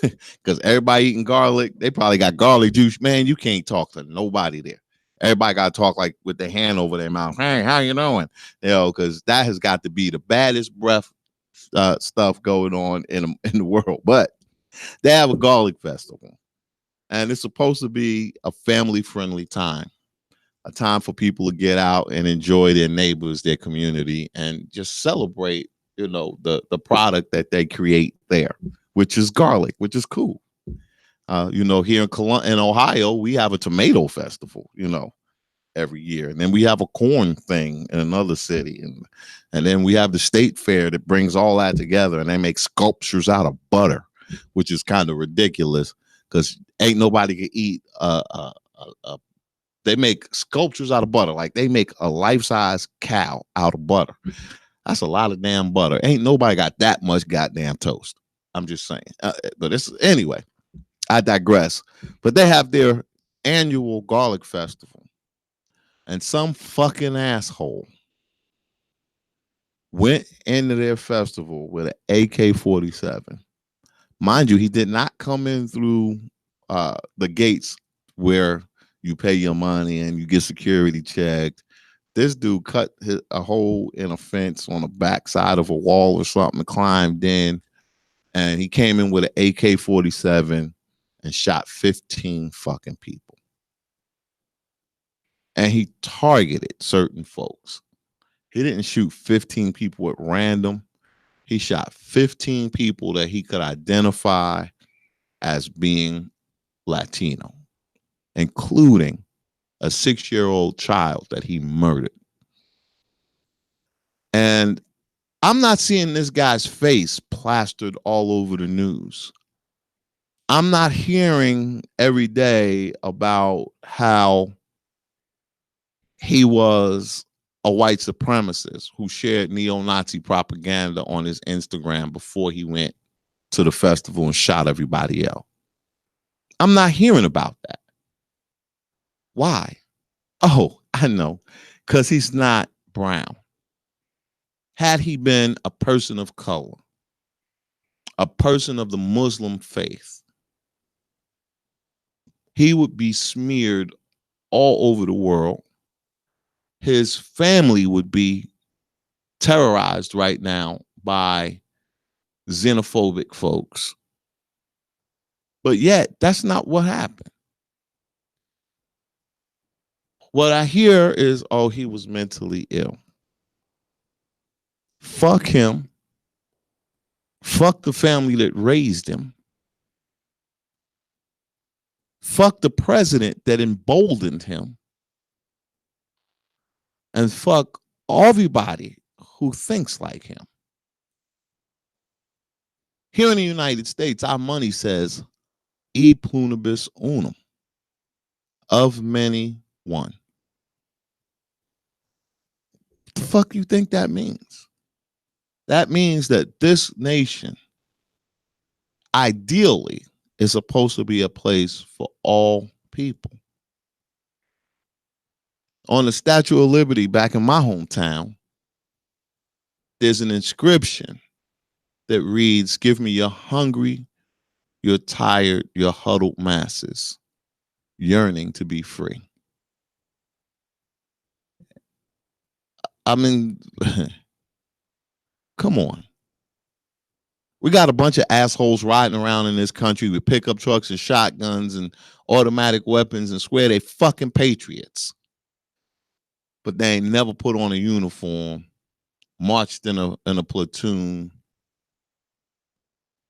because everybody eating garlic. They probably got garlic juice. Man, you can't talk to nobody there. Everybody got to talk like with their hand over their mouth. Hey, how you doing? Because that has got to be the baddest breath stuff going on in the world. But they have a garlic festival, and it's supposed to be a family-friendly time. A time for people to get out and enjoy their neighbors, their community, and just celebrate, the product that they create there, which is garlic, which is cool. Here in Ohio, we have a tomato festival, every year. And then we have a corn thing in another city. And then we have the state fair that brings all that together, and they make sculptures out of butter, which is kind of ridiculous because ain't nobody can eat they make sculptures out of butter. Like they make a life-size cow out of butter. That's a lot of damn butter. Ain't nobody got that much goddamn toast. I'm just saying. Anyway, I digress. But they have their annual garlic festival. And some fucking asshole went into their festival with an AK-47. Mind you, he did not come in through the gates where you pay your money and you get security checked This dude cut a hole in a fence on the backside of a wall or something, climbed in, and he came in with an AK-47 and shot 15 fucking people. And he targeted certain folks. He didn't shoot 15 people at random. He shot 15 people that he could identify as being Latino, including a 6-year-old child that he murdered. And I'm not seeing this guy's face plastered all over the news. I'm not hearing every day about how he was a white supremacist who shared neo-Nazi propaganda on his Instagram before he went to the festival and shot everybody else. I'm not hearing about that. Why? Oh, I know. Because he's not brown. Had he been a person of color, a person of the Muslim faith, he would be smeared all over the world. His family would be terrorized right now by xenophobic folks. But yet, that's not what happened. What I hear is, oh, he was mentally ill. Fuck him. Fuck the family that raised him. Fuck the president that emboldened him. And fuck everybody who thinks like him. Here in the United States, our money says, e pluribus unum, of many, one. What the fuck you think that means? That means that this nation, ideally, is supposed to be a place for all people. On the Statue of Liberty back in my hometown, there's an inscription that reads, "Give me your hungry, your tired, your huddled masses, yearning to be free." I mean, come on. We got a bunch of assholes riding around in this country with pickup trucks and shotguns and automatic weapons and swear they fucking patriots. But they ain't never put on a uniform, marched in a platoon,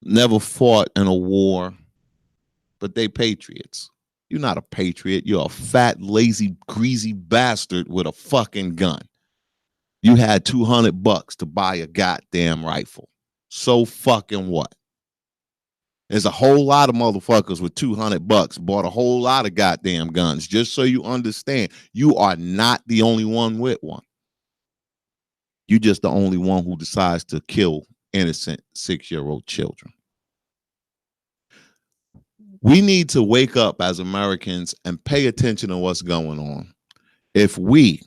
never fought in a war, but they patriots. You're not a patriot. You're a fat, lazy, greasy bastard with a fucking gun. You had $200 to buy a goddamn rifle. So fucking what? There's a whole lot of motherfuckers with $200 bought a whole lot of goddamn guns. Just so you understand, you are not the only one with one. You're just the only one who decides to kill innocent 6-year-old children. We need to wake up as Americans and pay attention to what's going on. If we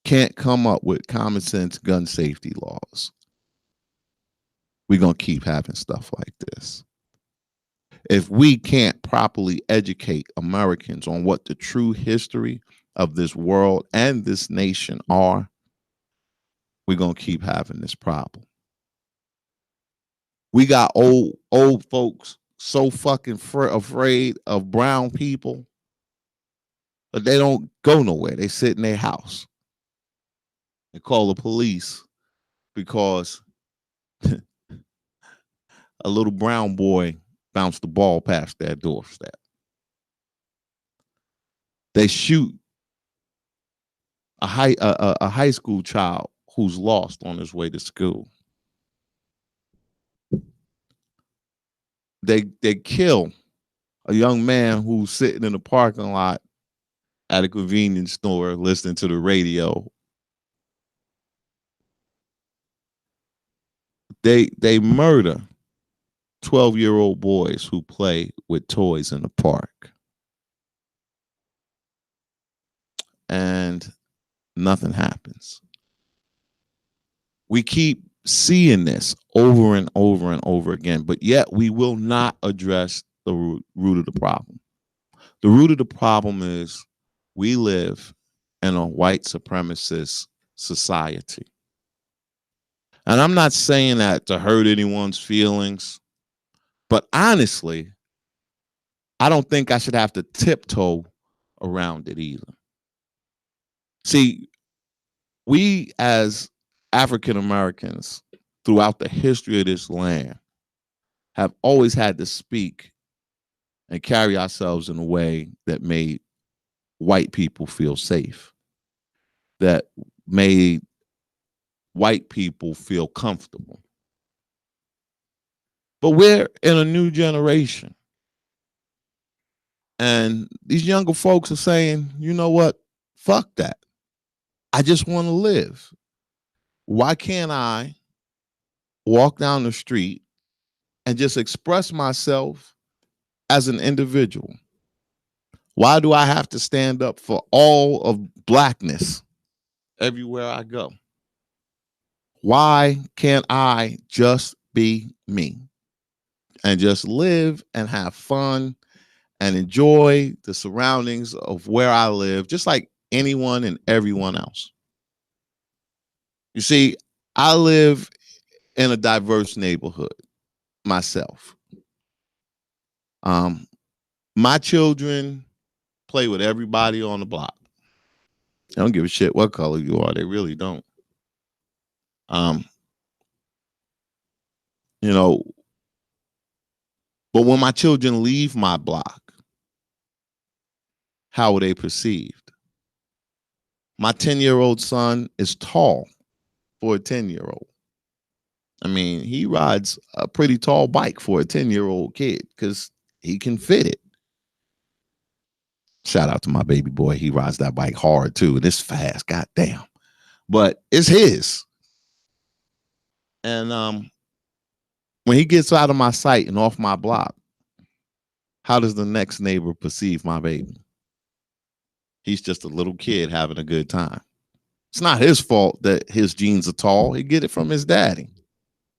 can't come up with common sense gun safety laws, we're going to keep having stuff like this. If we can't properly educate Americans on what the true history of this world and this nation are, we're going to keep having this problem. We got old folks so fucking afraid of brown people, but they don't go nowhere. They sit in their house. They call the police because a little brown boy bounced the ball past their doorstep. They shoot a high school child who's lost on his way to school. They kill a young man who's sitting in the parking lot at a convenience store listening to the radio. They murder 12-year-old boys who play with toys in the park. And nothing happens. We keep seeing this over and over and over again, but yet we will not address the root of the problem. The root of the problem is we live in a white supremacist society. And I'm not saying that to hurt anyone's feelings, but honestly, I don't think I should have to tiptoe around it either. See, we as African Americans throughout the history of this land have always had to speak and carry ourselves in a way that made white people feel safe, that made white people feel comfortable. But we're in a new generation. And these younger folks are saying, you know what? Fuck that. I just want to live. Why can't I walk down the street and just express myself as an individual? Why do I have to stand up for all of blackness everywhere I go? Why can't I just be me and just live and have fun and enjoy the surroundings of where I live, just like anyone and everyone else? You see, I live in a diverse neighborhood myself. My children play with everybody on the block. They don't give a shit what color you are. They really don't. Um, you know, but when my children leave my block, how are they perceived? My 10-year-old son is tall for a 10-year-old. I mean, he rides a pretty tall bike for a 10-year-old kid because he can fit it. Shout out to my baby boy. He rides that bike hard too. And it's fast, goddamn. But it's his. And when he gets out of my sight and off my block, how does the next neighbor perceive my baby? He's just a little kid having a good time. It's not his fault that his genes are tall. He get it from his daddy,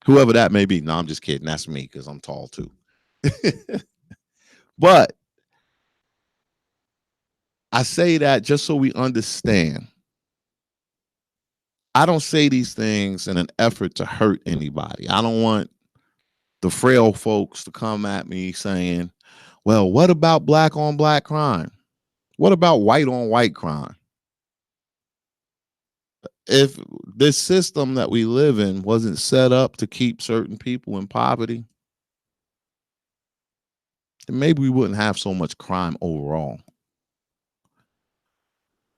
whoever that may be. No, I'm just kidding. That's me because I'm tall too. But I say that just so we understand. I don't say these things in an effort to hurt anybody. I don't want the frail folks to come at me saying, well, what about black on black crime? What about white on white crime? If this system that we live in wasn't set up to keep certain people in poverty, then maybe we wouldn't have so much crime overall.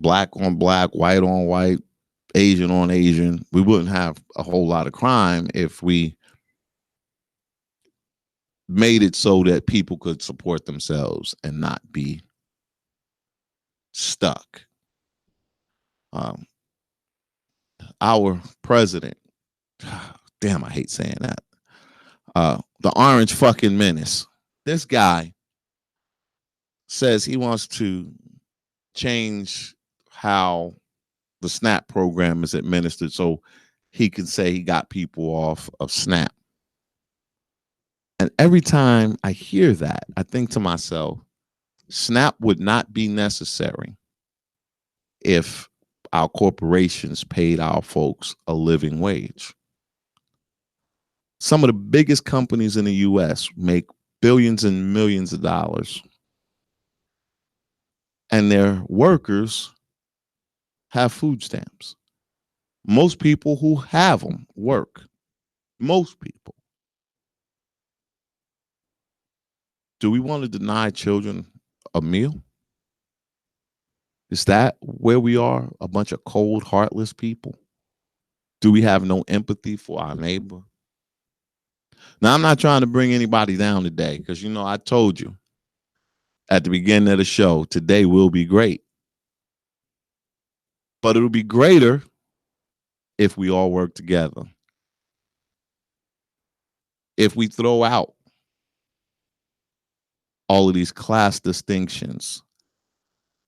Black on black, white on white, Asian on Asian. We wouldn't have a whole lot of crime if we made it so that people could support themselves and not be stuck. Our president, damn, I hate saying that. The orange fucking menace. This guy says he wants to change how the SNAP program is administered so he can say he got people off of SNAP. And every time I hear that, I think to myself, SNAP would not be necessary if our corporations paid our folks a living wage. Some of the biggest companies in the US make billions and millions of dollars, and their workers have food stamps. Most people who have them work. Most people. Do we want to deny children a meal? Is that where we are? A bunch of cold, heartless people? Do we have no empathy for our neighbor? Now, I'm not trying to bring anybody down today because, I told you at the beginning of the show, today will be great. But it'll be greater if we all work together. If we throw out all of these class distinctions.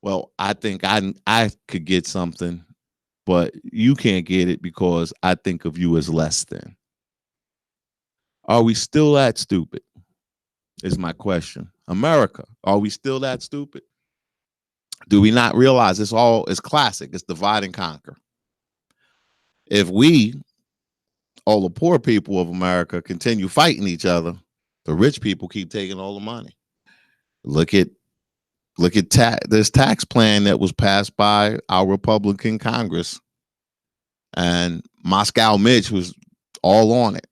Well, I think I could get something, but you can't get it because I think of you as less than. Are we still that stupid? Is my question. America, are we still that stupid? Do we not realize it's classic? It's divide and conquer. If we, all the poor people of America, continue fighting each other, the rich people keep taking all the money. Look at this tax plan that was passed by our Republican Congress, and Moscow Mitch was all on it.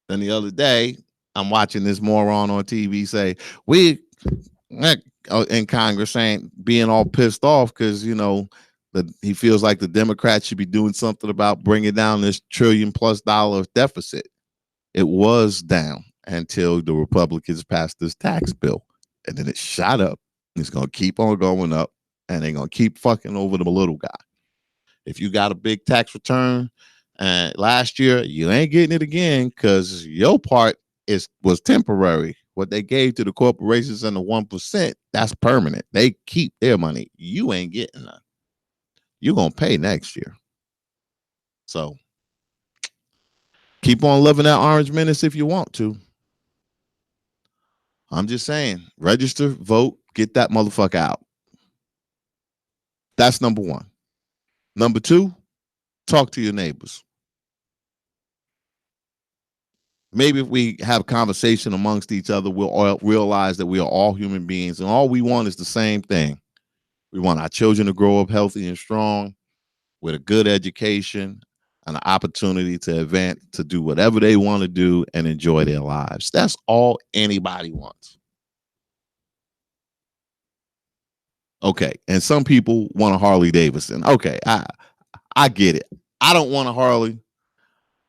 Then the other day, I'm watching this moron on TV say we in Congress ain't being all pissed off because he feels like the Democrats should be doing something about bringing down this $1 trillion+ deficit. It was down until the Republicans passed this tax bill, and then it shot up. It's going to keep on going up, and they're going to keep fucking over the little guy. If you got a big tax return last year, you ain't getting it again because your part was temporary. What they gave to the corporations and the 1%, that's permanent. They keep their money. You ain't getting none. You're going to pay next year. So keep on loving that Orange Menace if you want to. I'm just saying, register, vote, get that motherfucker out. That's number one. Number two, talk to your neighbors. Maybe if we have a conversation amongst each other, we'll all realize that we are all human beings and all we want is the same thing. We want our children to grow up healthy and strong with a good education and an opportunity to advance, to do whatever they want to do and enjoy their lives. That's all anybody wants. Okay, and some people want a Harley Davidson. Okay, I get it. I don't want a Harley.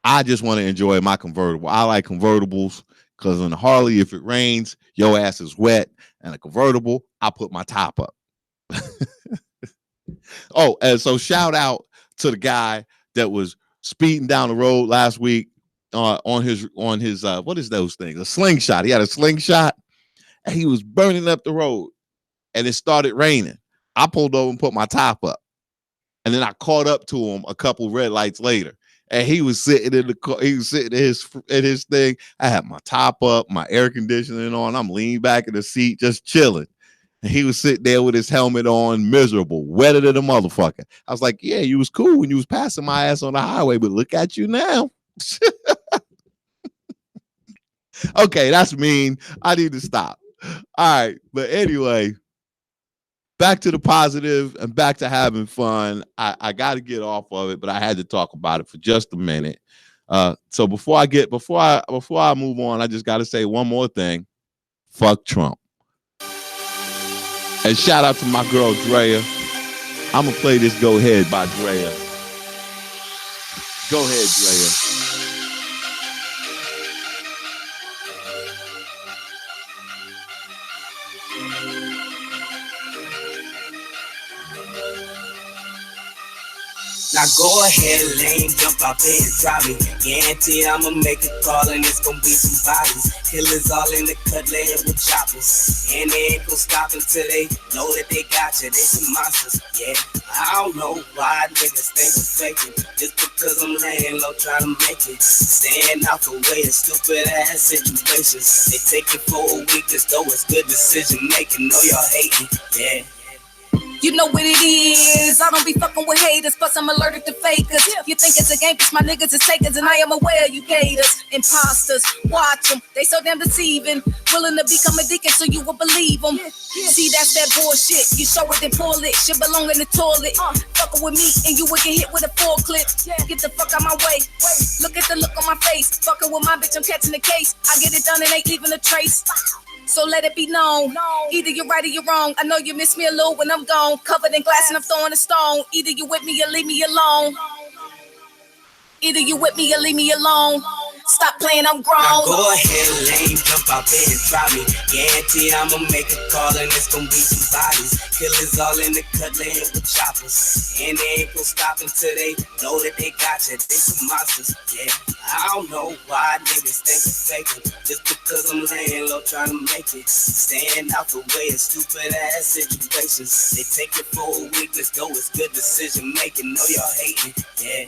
I just want to enjoy my convertible. I like convertibles because on a Harley, if it rains, your ass is wet. And a convertible, I put my top up. Oh, and so shout out to the guy that was speeding down the road last week on his what is those things? A slingshot. He had a slingshot and he was burning up the road and it started raining. I pulled over and put my top up. And then I caught up to him a couple red lights later. And he was sitting in the car, he was sitting in his thing. I had my top up, my air conditioning on. I'm leaning back in the seat, just chilling. And he was sitting there with his helmet on, miserable, wetter than a motherfucker. I was like, yeah, you was cool when you was passing my ass on the highway, but look at you now. Okay, that's mean. I need to stop. All right, but anyway, back to the positive and back to having fun. I got to get off of it, but I had to talk about it for just a minute. So before I move on, I just got to say one more thing. Fuck Trump. And shout out to my girl Drea. I'm gonna play this "Go Ahead" by Drea. Go ahead, Drea. Now go ahead, lame, jump out there and try me. Guarantee I'ma make a call and it's gonna be some bodies. Killers all in the cut, laying with choppers. And they ain't gonna stop until they know that they got you. They some monsters, yeah. I don't know why niggas think I'm faking. Just because I'm laying low trying to make it. Staying out the way of stupid ass situations. They take it for a weakness, though it's good decision making. Know y'all hating, yeah. You know what it is. I don't be fucking with haters, plus I'm allergic to fakers. You think it's a game, but my niggas is takers, and I am aware you haters. Imposters, watch them, they so damn deceiving. Willing to become a deacon so you will believe them. See, that's that bullshit. You show it, then pull it. Should belong in the toilet. Fucking with me, and you would get hit with a full clip. Get the fuck out my way. Look at the look on my face. Fucking with my bitch, I'm catching the case. I get it done and ain't leaving a trace. So let it be known. Either you're right or you're wrong. I know you miss me a little when I'm gone. Covered in glass and I'm throwing a stone. Either you with me or leave me alone. Either you with me or leave me alone. Stop playing, I'm grown. Now go ahead, lame, jump out there and try me. Guarantee I'ma make a call and it's gonna be some bodies. Killers all in the cut, laying with choppers. And they ain't gonna stop until they know that they got you. They some monsters, yeah. I don't know why niggas think I'm faking. Just because I'm laying low trying to make it. Staying out the way of stupid ass situations. They take it for a weakness, though it's good decision making. Know y'all hating, yeah.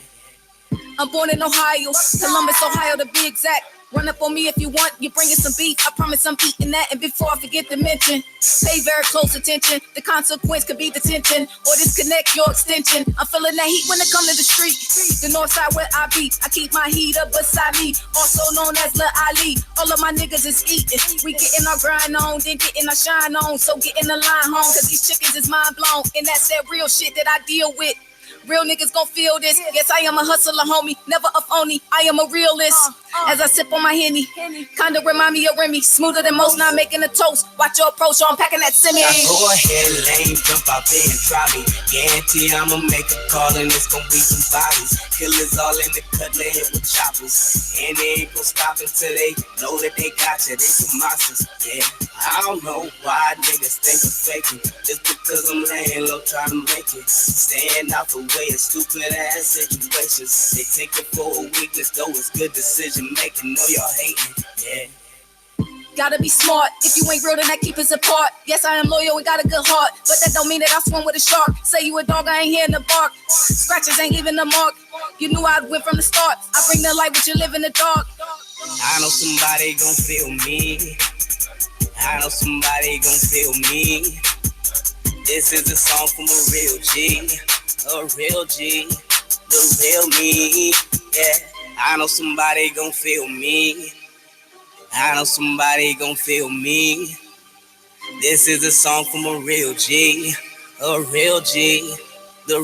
I'm born in Ohio, Columbus, Ohio to be exact. Run up on me if you want, you bringing some beef. I promise I'm eating that, and before I forget to mention, pay very close attention. The consequence could be detention or disconnect your extension. I'm feeling that heat when it come to the street. The north side where I be, I keep my heat up beside me, also known as Lil Ali. All of my niggas is eating. We getting our grind on, then getting our shine on. So get in the line home, cause these chickens is mind blown. And that's that real shit that I deal with. Real niggas gon' feel this. Yes, I am a hustler, homie. Never a phony. I am a realist. As I sip on my Henny, kinda remind me of Remy. Smoother than most, not making a toast. Watch your approach, I'm packing that semi. Now go ahead, lame, jump out there and try me. Guarantee I'ma make a call and it's gon' be some bodies. Killers all in the cut, they hit with choppers. And they ain't gon' stop until they know that they got you. They some monsters, yeah. I don't know why niggas think I'm faking. Just because I'm laying low trying to make it. Staying out the way of stupid ass situations. They take it for a weakness, though it's good decision making. Know y'all hating, yeah. Gotta be smart. If you ain't real, then that keep us apart. Yes, I am loyal and got a good heart, but that don't mean that I swim with a shark. Say you a dog, I ain't hearing the bark. Scratches ain't even the mark. You knew I'd win from the start. I bring the light, but you live in the dark. I know somebody gon' feel me. I know somebody gon' feel me. This is a song from a real G, the real me, yeah. I know somebody gon' feel me. I know somebody gon' feel me. This is a song from a real G, the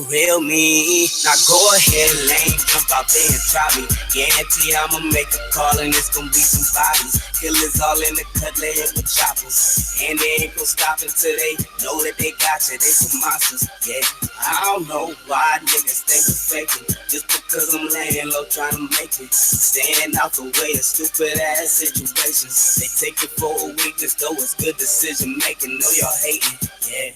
real me. Now go ahead, lame, jump out there and try me. Guarantee I'ma make a call and it's gon' be some bodies. Killers all in the cut, lay hit with choppers. And they ain't gon' stop until they know that they got you. They some monsters, yeah. I don't know why niggas think I'm faking. Just because I'm laying low trying to make it. Staying out the way of stupid ass situations. They take it for a weakness, though it's good decision making. Know y'all hating, yeah.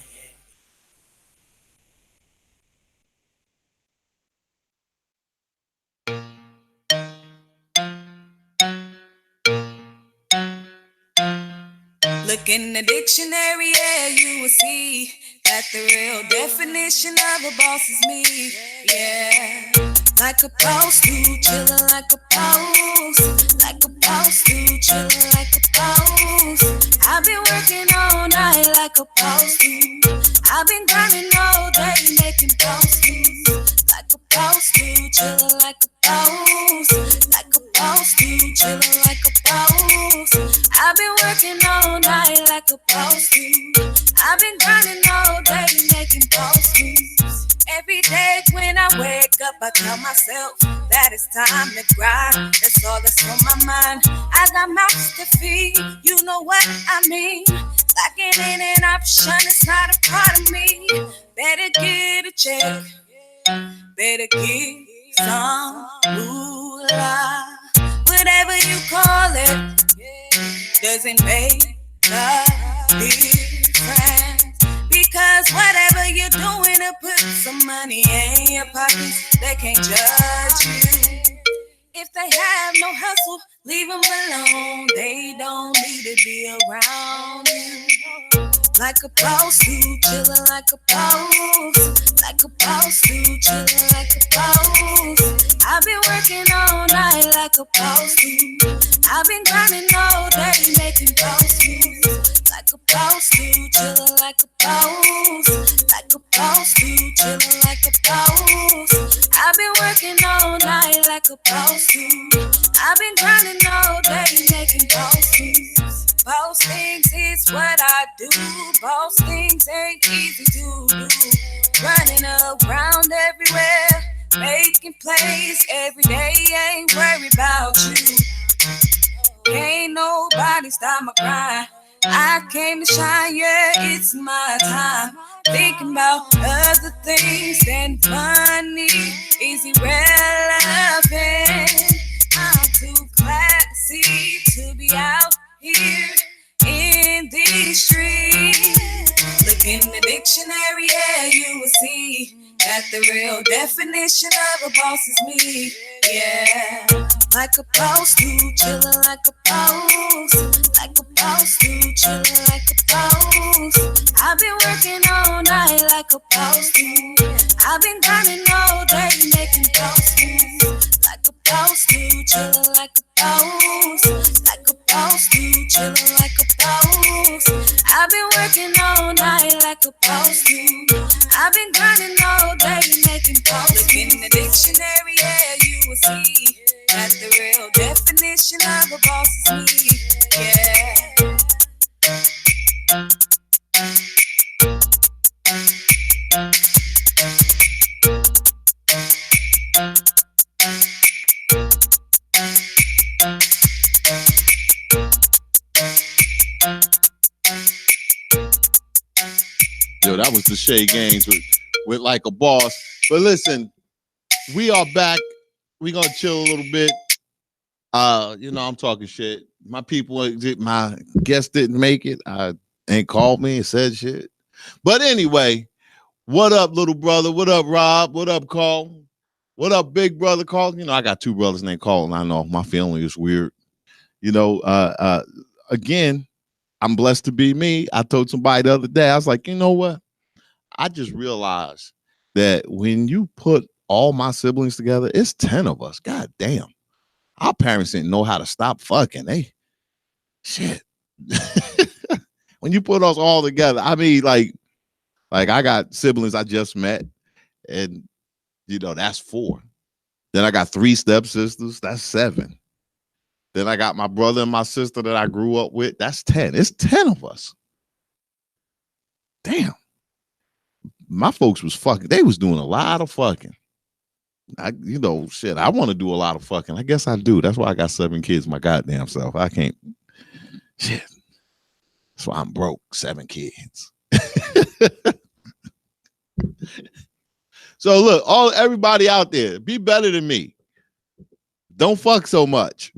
Look in the dictionary, yeah, you will see that the real definition of a boss is me, yeah. Like a boss dude, chillin' like a boss. Like a boss dude, chillin' like a boss. I've been working all night like a boss dude. I've been grinding all day making boss dudes. Like a boss dude, chillin' like a boss. Like a boss dude, chillin' like a boss. I've been working all night like a boss dude. I've been grinding all day making boss dudes. Every day when I wake up, I tell myself that it's time to grind. That's all that's on my mind. I got mouths to feed, you know what I mean. Lacking in an option, it's not a part of me. Better get a check, better get some moolah. Whatever you call it, doesn't make a difference. Because whatever you're doing to put some money in your pockets, they can't judge you. If they have no hustle, leave them alone. They don't need to be around you. Like a boss dude, chillin' like a boss. Like a boss dude, chillin' like a boss. I've been working all night like a boss dude. I've been grinding all day making boss dudes. Like a boss dude, chillin' like a boss. Like a boss dude, chillin' like a boss. I've been working all night like a boss dude. I've been grinding all day making boss dudes. Boss things is what I do. Boss things ain't easy to do. Running around everywhere, making plays every day. Ain't worried about you. Ain't nobody stop my grind. I came to shine, yeah, it's my time. Thinking about other things than money is irrelevant. I'm too classy to be out here in these streets. Look in the dictionary, yeah, you will see that the real definition of a boss is me, yeah. Like a boss dude, chillin' like a boss. Like a boss dude, chillin' like a boss. I've been working all night like a boss dude. I've been grinding all day making boss dudes. Like a boss do, chillin' like a boss. Like a boss do, chillin' like a boss. I've been working all night like a boss do. I've been grinding all day making calls. Look in the dictionary, yeah, you will see that the real definition of a boss is me. Yeah. Yo, that was the Shay Gaines with Like a Boss. But listen, we are back. We're gonna chill a little bit. I'm talking shit. My people, my guest didn't make it. Ain't called me and said shit. But anyway, what up, little brother? What up, Rob? What up, Carl? What up, big brother, Carl? I got two brothers named Carl, and I know my family is weird. Again, I'm blessed to be me. I told somebody the other day, I was like, you know what? I just realized that when you put all my siblings together, it's 10 of us. God damn. Our parents didn't know how to stop fucking. Shit. When you put us all together, I mean, like I got siblings I just met, and that's 4. Then I got 3 stepsisters, that's 7. Then I got my brother and my sister that I grew up with, that's 10. It's 10 of us. Damn. My folks was fucking. They was doing a lot of fucking. I want to do a lot of fucking. I guess I do. That's why I got 7 kids my goddamn self. I can't. Shit. That's why I'm broke. 7 kids. So look, everybody out there, be better than me. Don't fuck so much.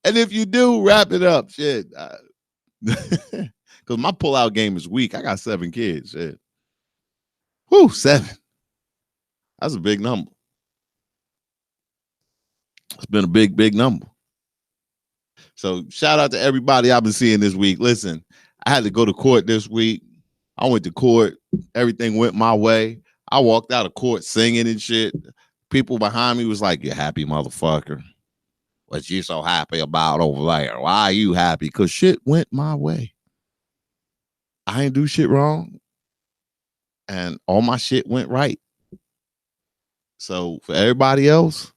And if you do, wrap it up. Shit. Because my pullout game is weak. I got 7 kids. Shit. Whew, 7. That's a big number. It's been a big, big number. So shout out to everybody I've been seeing this week. Listen, I had to go to court this week. I went to court. Everything went my way. I walked out of court singing and shit. People behind me was like, "You happy, motherfucker? What you so happy about over there? Why are you happy?" Because shit went my way. I ain't do shit wrong. And all my shit went right. So for everybody else,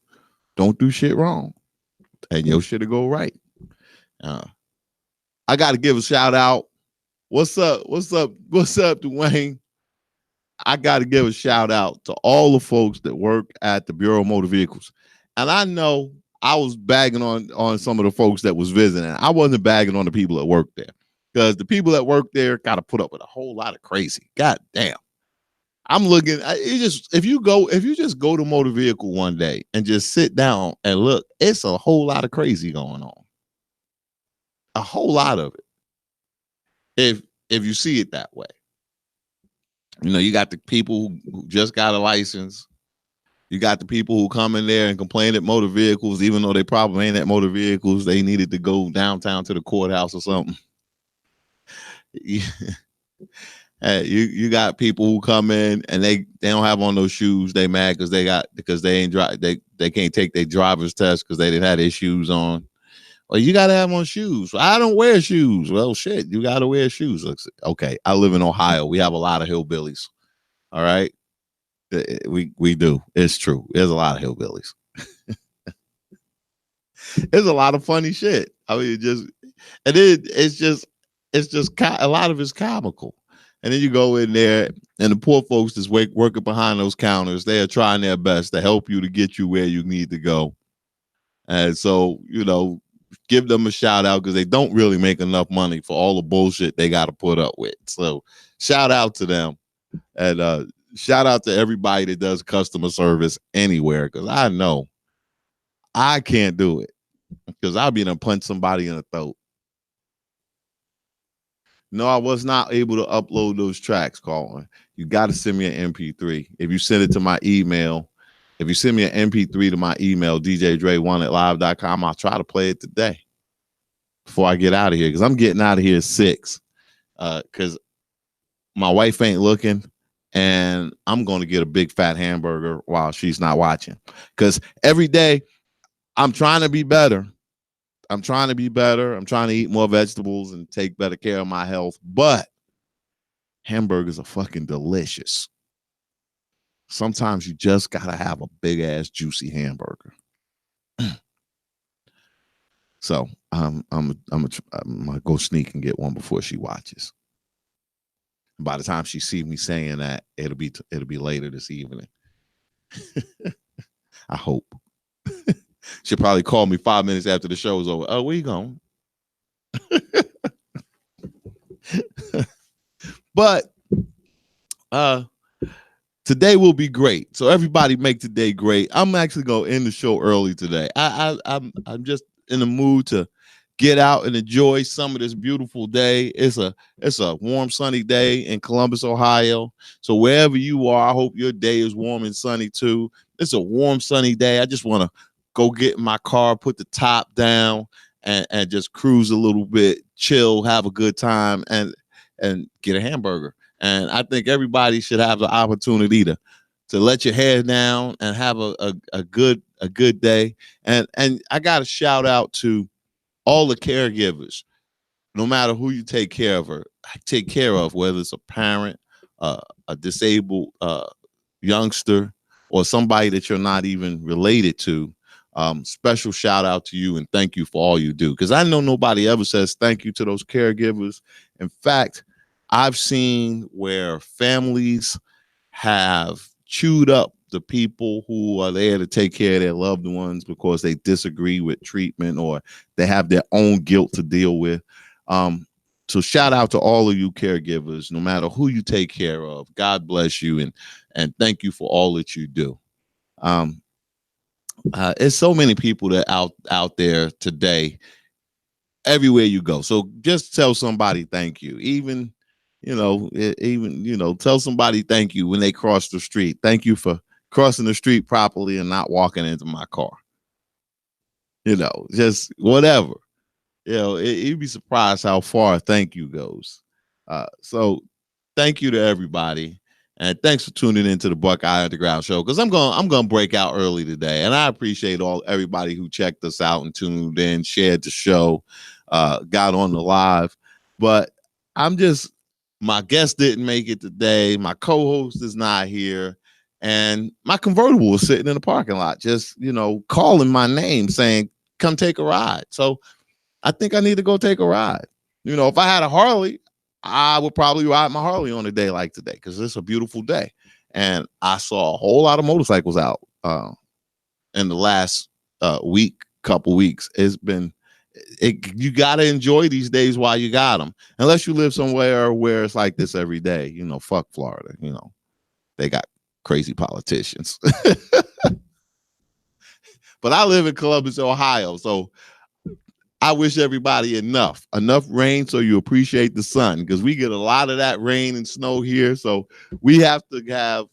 don't do shit wrong. And your shit'll go right. I got to give a shout out. What's up, Dwayne? I got to give a shout out to all the folks that work at the Bureau of Motor Vehicles. And I know I was bagging on some of the folks that was visiting. I wasn't bagging on the people that work there, because the people that work there got to put up with a whole lot of crazy. God damn. I'm looking. If you just go to motor vehicle one day and just sit down and look, it's a whole lot of crazy going on. A whole lot of it. If you see it that way, you got the people who just got a license. You got the people who come in there and complain at motor vehicles, even though they probably ain't at motor vehicles. They needed to go downtown to the courthouse or something. You got people who come in and they don't have on those shoes. They mad because they ain't drive. They can't take their driver's test because they didn't have their shoes on. Well, you got to have on shoes. I don't wear shoes. Well, shit, you got to wear shoes. Okay, I live in Ohio. We have a lot of hillbillies. All right, we do. It's true. There's a lot of hillbillies. There's a lot of funny shit. I mean, it's just a lot of it's comical. And then you go in there, and the poor folks that's working behind those counters, they are trying their best to help you to get you where you need to go. And so, give them a shout out, because they don't really make enough money for all the bullshit they got to put up with. So shout out to them, and shout out to everybody that does customer service anywhere, because I know I can't do it, because I'll be gonna punch somebody in the throat. No, I was not able to upload those tracks, Colin. You got to send me an MP3. If you send it to my email, if you send me an MP3 to my email, djdre1@live.com, I'll try to play it today before I get out of here, because I'm getting out of here at 6. Because my wife ain't looking, and I'm going to get a big fat hamburger while she's not watching. Because every day I'm trying to be better. I'm trying to be better. I'm trying to eat more vegetables and take better care of my health. But hamburgers are fucking delicious. Sometimes you just gotta have a big ass juicy hamburger. So I'm gonna go sneak and get one before she watches. By the time she sees me saying that, it'll be later this evening. I hope. She'll probably call me 5 minutes after the show is over. Oh, where you going? But today will be great. So everybody make today great. I'm actually gonna end the show early today. I'm just in the mood to get out and enjoy some of this beautiful day. It's a warm, sunny day in Columbus, Ohio. So wherever you are, I hope your day is warm and sunny too. It's a warm, sunny day. I just want to go get in my car, put the top down, and just cruise a little bit, chill, have a good time, and get a hamburger. And I think everybody should have the opportunity to let your hair down and have a good day. And I got to shout out to all the caregivers, no matter who you take care of, whether it's a parent, a disabled youngster, or somebody that you're not even related to. Special shout out to you and thank you for all you do. Because I know nobody ever says thank you to those caregivers. In fact, I've seen where families have chewed up the people who are there to take care of their loved ones because they disagree with treatment or they have their own guilt to deal with. So shout out to all of you caregivers, no matter who you take care of. God bless you and thank you for all that you do. It's so many people that out there today, everywhere you go. So just tell somebody thank you. Even tell somebody thank you when they cross the street. Thank you for crossing the street properly and not walking into my car. Just whatever. You'd be surprised how far thank you goes. So thank you to everybody. And thanks for tuning into the Buckeye Underground Show. Because I'm gonna break out early today. And I appreciate everybody who checked us out and tuned in, shared the show, got on the live. But my guest didn't make it today. My co-host is not here. And my convertible was sitting in the parking lot, just, calling my name saying, come take a ride. So I think I need to go take a ride. If I had a Harley, I would probably ride my Harley on a day like today because it's a beautiful day. And I saw a whole lot of motorcycles out in the last couple weeks. You got to enjoy these days while you got them. Unless you live somewhere where it's like this every day. Fuck Florida. They got crazy politicians. But I live in Columbus, Ohio. So I wish everybody enough rain so you appreciate the sun, because we get a lot of that rain and snow here. So we have to have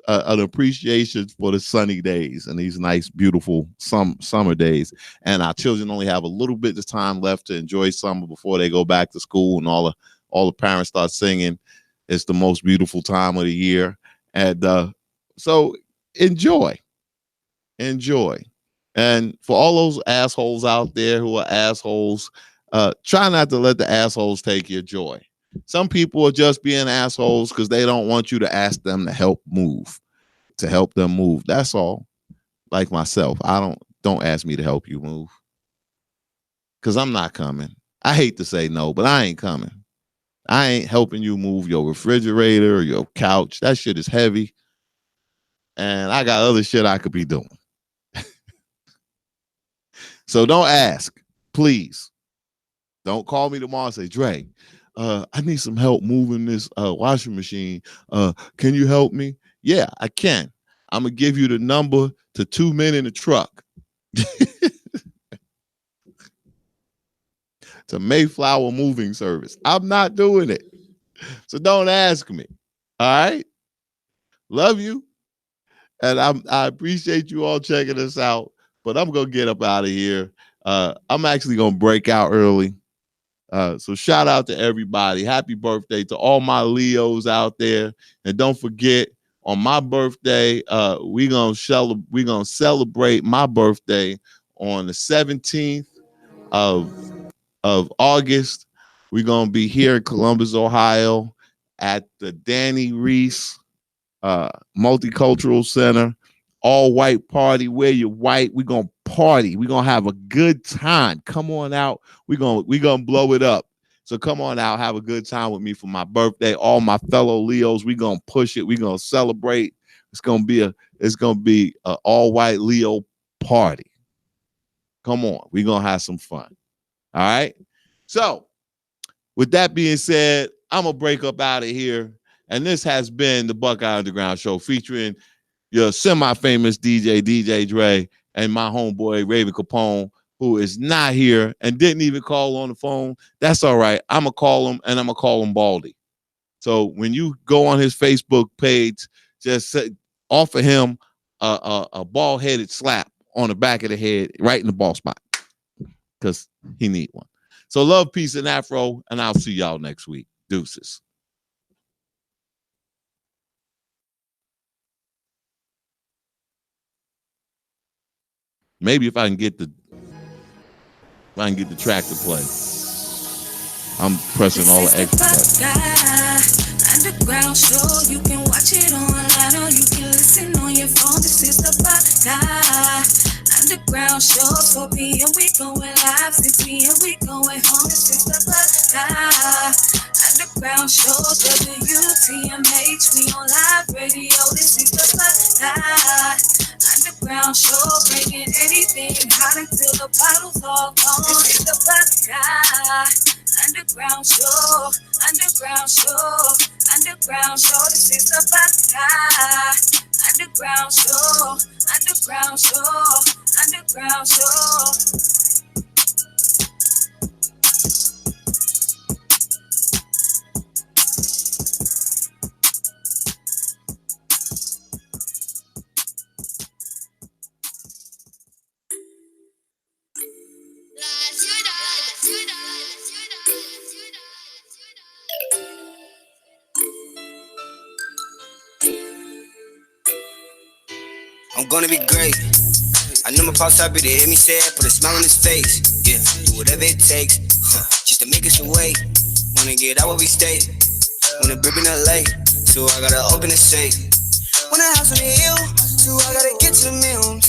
an appreciation for the sunny days and these nice, beautiful summer days. And our children only have a little bit of time left to enjoy summer before they go back to school, and all the parents start singing. It's the most beautiful time of the year. And so enjoy. And for all those assholes out there who are assholes, try not to let the assholes take your joy. Some people are just being assholes because they don't want you to ask them to help them move. That's all. Like myself, don't ask me to help you move, because I'm not coming. I hate to say no, but I ain't coming. I ain't helping you move your refrigerator or your couch. That shit is heavy, and I got other shit I could be doing. So don't ask, please. Don't call me tomorrow and say, Dre, I need some help moving this washing machine. Can you help me? Yeah, I can. I'm going to give you the number to 2 men in the truck. To Mayflower Moving Service. I'm not doing it. So don't ask me. All right? Love you. And I appreciate you all checking us out. But I'm going to get up out of here. I'm actually going to break out early. So shout out to everybody. Happy birthday to all my Leos out there. And don't forget, on my birthday, we gonna celebrate my birthday on the 17th of August. We're gonna be here in Columbus, Ohio, at the Danny Reese Multicultural Center. All white party. Wear your white. We're gonna party. We're gonna have a good time. Come on out. We're gonna blow it up. So come on out, have a good time with me for my birthday. All my fellow Leos, we're gonna push it. We're gonna celebrate. It's gonna be a all white Leo party. Come on, we're gonna have some fun. All right. So with that being said, I'm gonna break up out of here. And this has been the Buckeye Underground Show featuring your semi-famous DJ Dre, and my homeboy Raven Kapone, who is not here and didn't even call on the phone. That's all right. I'm gonna call him, and I'm gonna call him Baldy. So when you go on his Facebook page, just offer him a bald-headed slap on the back of the head, right in the ball spot, because he need one. So love, peace, and afro, and I'll see y'all next week. Deuces. Maybe if I can get the track to play. I'm pressing all the extra buttons. Underground show, you can watch it online or you can listen on your phone. This is the Buckeye Underground show. 4 p.m. we going live, 6 p.m. we going home. This is the Buckeye Underground show. WTMH, we on live radio. This is the Buckeye Underground show, breaking anything hot until the bottles all gone. This is the Buckeye Underground show, Underground show, Underground show. This is the Buckeye Underground show, Underground show, Underground show. I'm gonna be great. I knew my pops happy to hear me say it, put a smile on his face. Yeah, do whatever it takes, just to make us away. Wanna get out where we stay. Wanna brick in LA, so I gotta open the safe. Want a house on the hill, so I gotta get to the mills.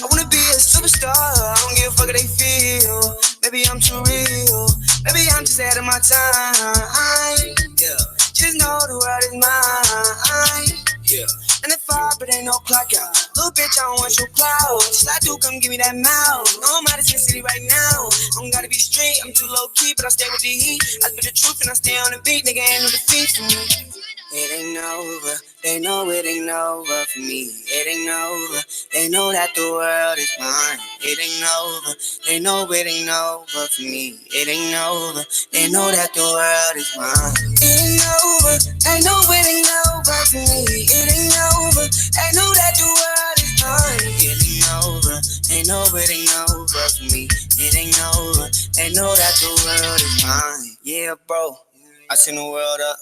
I wanna be a superstar, I don't give a fuck how they feel. Maybe I'm too real, maybe I'm just ahead of my time. Yeah, just know the world is mine. Yeah. And if but ain't no clock out. Little bitch, I don't want your clout. Just I do, come give me that mouth. No, I'm out of Sin City right now. I don't gotta be straight, I'm too low key, but I stay with the heat. I spit the truth and I stay on the beat, nigga, ain't no defeat for me. It ain't over, they know it ain't over for me. It ain't over, they know that the world is mine. It ain't over, they know it ain't over for me. It ain't over, they know that the world is mine. It ain't over, they know it ain't over for me. It ain't over, they know that the world is mine. It ain't over, they know it ain't over for me. It ain't over, they know that the world is mine. Yeah, bro, I seen the world up.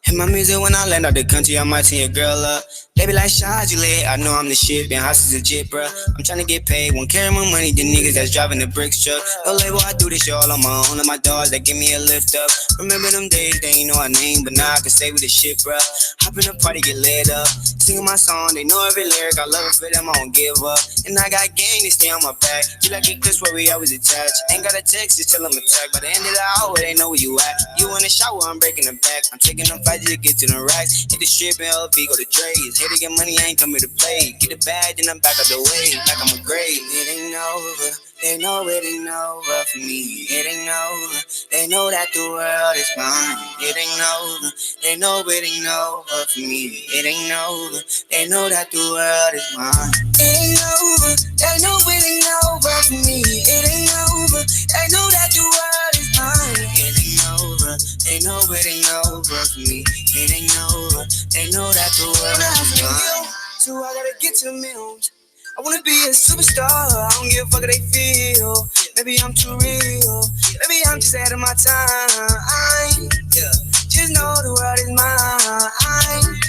Hit my music when I land out the country, I might see a girl up. They be like, Shad, you lit, I know I'm the shit, been hostage legit, bruh. I'm tryna get paid, won't carry my money, the niggas that's driving the bricks truck. No label, I do this shit all on my own, and my dogs that give me a lift up. Remember them days, they ain't know our name, but now I can say with this shit, bruh. Hop in the party, get lit up, singing my song, they know every lyric, I love it for them, I won't give up. And I got gang, they stay on my back, you like Eclipse where we always attached. Ain't got a text, just tell them attack, by the end of the hour, they know where you at. You in the shower, I'm breaking the back, I'm taking them fights to get to the racks. Hit the strip and LV, go to Dre's. Here to get money, I ain't coming to play. Get the bag, then I'm back out the way, like I'm a grave. It ain't over, they know it ain't over for me. It ain't over, they know that the world is mine. It ain't over, they know it ain't over for me. It ain't over, they know that the world is mine. It ain't over, they know it ain't over for me. It ain't over, they know that the world is mine. It ain't over, they know it ain't over for me. It ain't over, they know that the world is mine. So I gotta get to the mills. I wanna be a superstar, I don't give a fuck how they feel. Maybe I'm too real, maybe I'm just ahead of my time. Yeah. Just know the world is mine.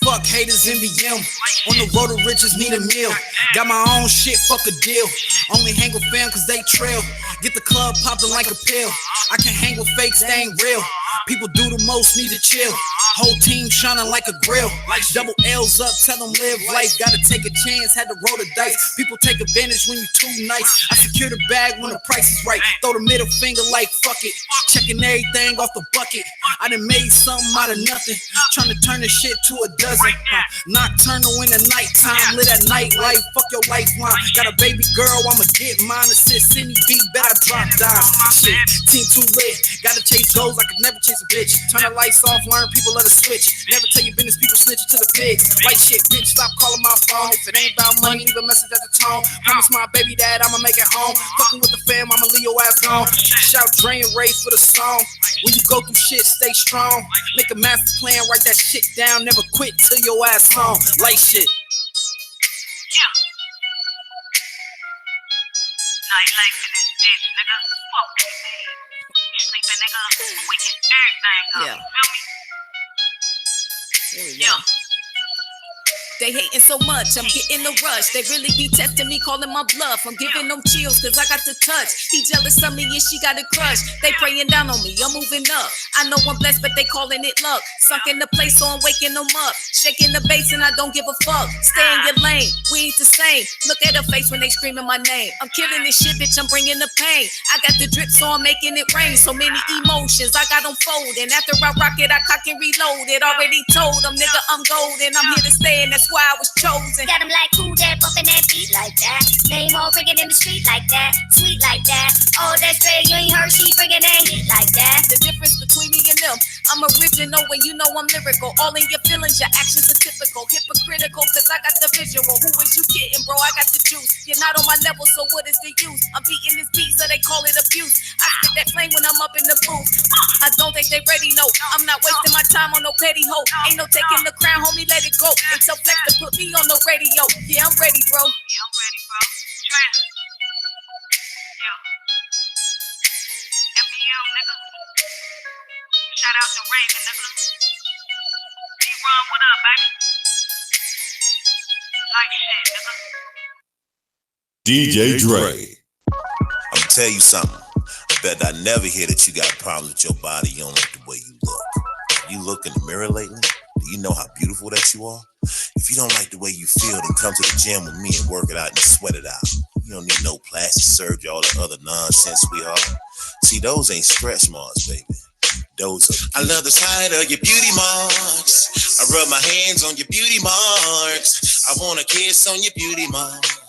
Fuck haters, MVM. On the road to riches, need a meal. Got my own shit, fuck a deal. Only hang with fam cause they trail. Get the club popping like a pill. I can hang with fakes, they ain't real. People do the most, need to chill. Whole team shining like a grill. Double L's up, tell them live life. Gotta take a chance, had to roll the dice. People take advantage when you too nice. I secure the bag when the price is right. Throw the middle finger like fuck it. Checking everything off the bucket. I done made something out of nothing. Trying to turn this shit to a dozen. Nocturnal in the nighttime. Live that night life, fuck your lifeline. Got a baby girl, I'ma get mine. Assist Cindy B, better drop down. Shit, team too lit. Gotta chase goals, I could never chase a bitch. Turn the lights off, learn people let us switch. Never tell your business, people snitching to the pigs. Right shit, bitch, stop calling my phone. If it ain't about money, leave a message at the tone. Promise my baby dad I'ma make it home. Fucking with the fam, I'ma leave your ass gone. Shout drain race for the song. When you go through shit, stay strong. Make a master plan, write that shit down. Never quit till your ass home. Like shit. Nightlife in this bitch, nigga. Fuck this shit. Sleeping, nigga. We get everything up. Yeah. You feel me? There we go. They hating so much, I'm getting the rush. They really be testing me, calling my bluff. I'm giving them chills, cause I got the touch. He jealous of me and she got a crush. They praying down on me, I'm moving up. I know I'm blessed, but they calling it luck. Sunk in the place, so I'm waking them up. Shaking the bass and I don't give a fuck. Stay in your lane, we ain't the same. Look at her face when they screaming my name. I'm killing this shit, bitch, I'm bringing the pain. I got the drip, so I'm making it rain. So many emotions, I got them folding. After I rock it, I cock and reload it. Already told them, nigga, I'm golden. I'm here to stay and that's why I was chosen. Got them like cool that bumping that beat like that. Name all bringing in the street like that. Sweet like that. Oh, that's straight, you ain't heard she bringing that heat like that. The difference between me and them, I'm original and you know I'm lyrical. All in your feelings, your actions are typical. Hypocritical, cause I got the visual. Who is you kidding, bro? I got the juice. You're not on my level, so what is the use? I'm beating this beat, so they call it abuse. I spit that flame when I'm up in the booth. I don't think they ready, no. I'm not wasting my time on no petty hoe. Ain't no taking the crown, homie, let it go. Ain't so flex to put me on the radio. Yeah, I'm ready, bro. Yeah, I'm ready, bro. Trans. Yeah. MPM, nigga. Shout out to Raven, nigga. D-Ron, what up, baby? Like shit, nigga. DJ Dre. I'm tell you something. I bet I never hear that you got problems with your body. You don't like the way you look. You look in the mirror lately? Do you know how beautiful that you are? If you don't like the way you feel, then come to the gym with me and work it out and sweat it out. You don't need no plastic surgery, all the other nonsense, sweetheart. See, those ain't stretch marks, baby. Those are. I love the sight of your beauty marks. I rub my hands on your beauty marks. I want a kiss on your beauty marks.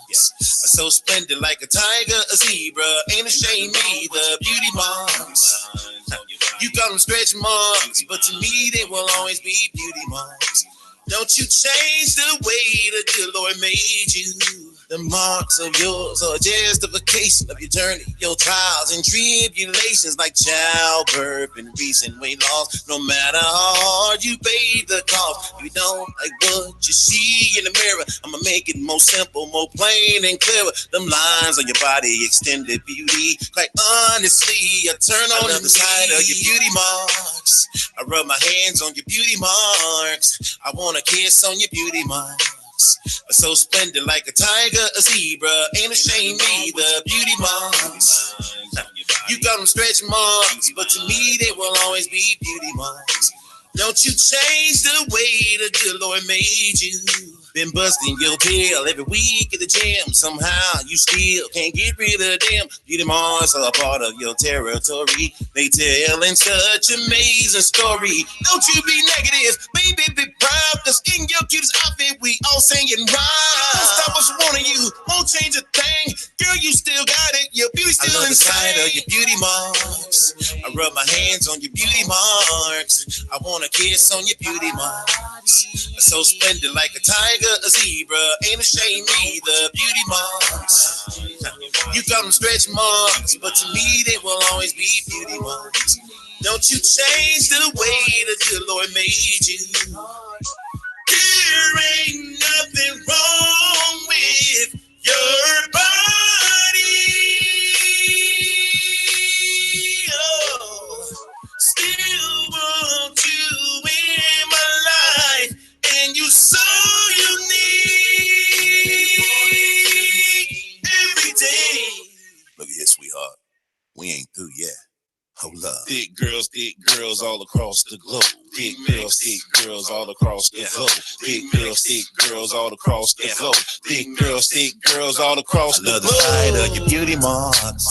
So splendid like a tiger, a zebra, ain't ashamed either. Beauty marks. You call them stretch marks, but to me they will always be beauty marks. Don't you change the way the good Lord made you. The marks of yours are justification of your journey, your trials and tribulations like childbirth and recent weight loss. No matter how hard you pay the cost, if you don't like what you see in the mirror, I'ma make it more simple, more plain and clearer. Them lines on your body, extended beauty. Like honestly, I turn on the side of your beauty marks. I rub my hands on your beauty marks. I want a kiss on your beauty marks. So splendid like a tiger, a zebra, ain't ashamed either. Beauty marks. You got them stretch marks, but to me they will always be beauty marks. Don't you change the way the good Lord made you. Been busting your tail every week at the gym. Somehow you still can't get rid of them. Beauty marks are a part of your territory. They telling such amazing story. Don't you be negative, baby, be proud. Cause in your cutest outfit, we all saying right. Don't stop us wanting you, won't change a thing. Girl, you still got it, your beauty still inside of your beauty marks. I rub my hands on your beauty marks. I want to kiss on your beauty marks. So splendid like a tiger, a zebra, ain't ashamed either. Beauty marks. You call them stretch marks, but to me they will always be beauty marks. Don't you change the way the good Lord made you. There ain't nothing wrong with your body. Oh, still want you in my life, and you so unique every day. Look at here, sweetheart. We ain't through yet. Hold up. Thick girls all across the globe. Thick girls all across the globe. Thick girls all across the globe. Thick girls all across the globe. I love the sight of your beauty marks.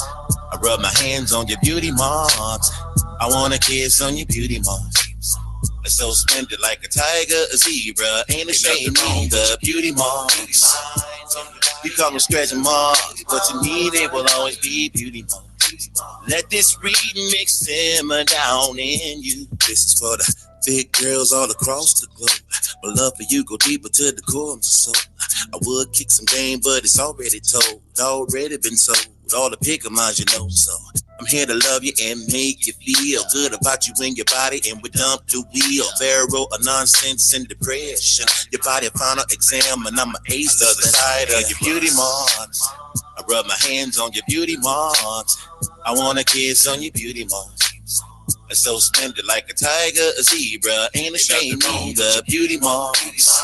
I rub my hands on your beauty marks. I wanna kiss on your beauty marks. It's so splendid like a tiger, a zebra, ain't ashamed either. Beauty marks. You call them scratch marks, but to me they will always be beauty marks. Let this remix simmer down in you. This is for the big girls all across the globe. My love for you go deeper to the core of my soul. I would kick some game, but it's already told. Already been sold. All the pick of mine, you know. So I'm here to love you and make you feel good about you and your body. And we dump the wheel, barrel of nonsense and depression. Your body final exam, and I'm an ace of the side of your beauty marks. I rub my hands on your beauty marks. I wanna kiss on your beauty marks. It's so splendid like a tiger, a zebra, ain't ashamed either. Beauty marks.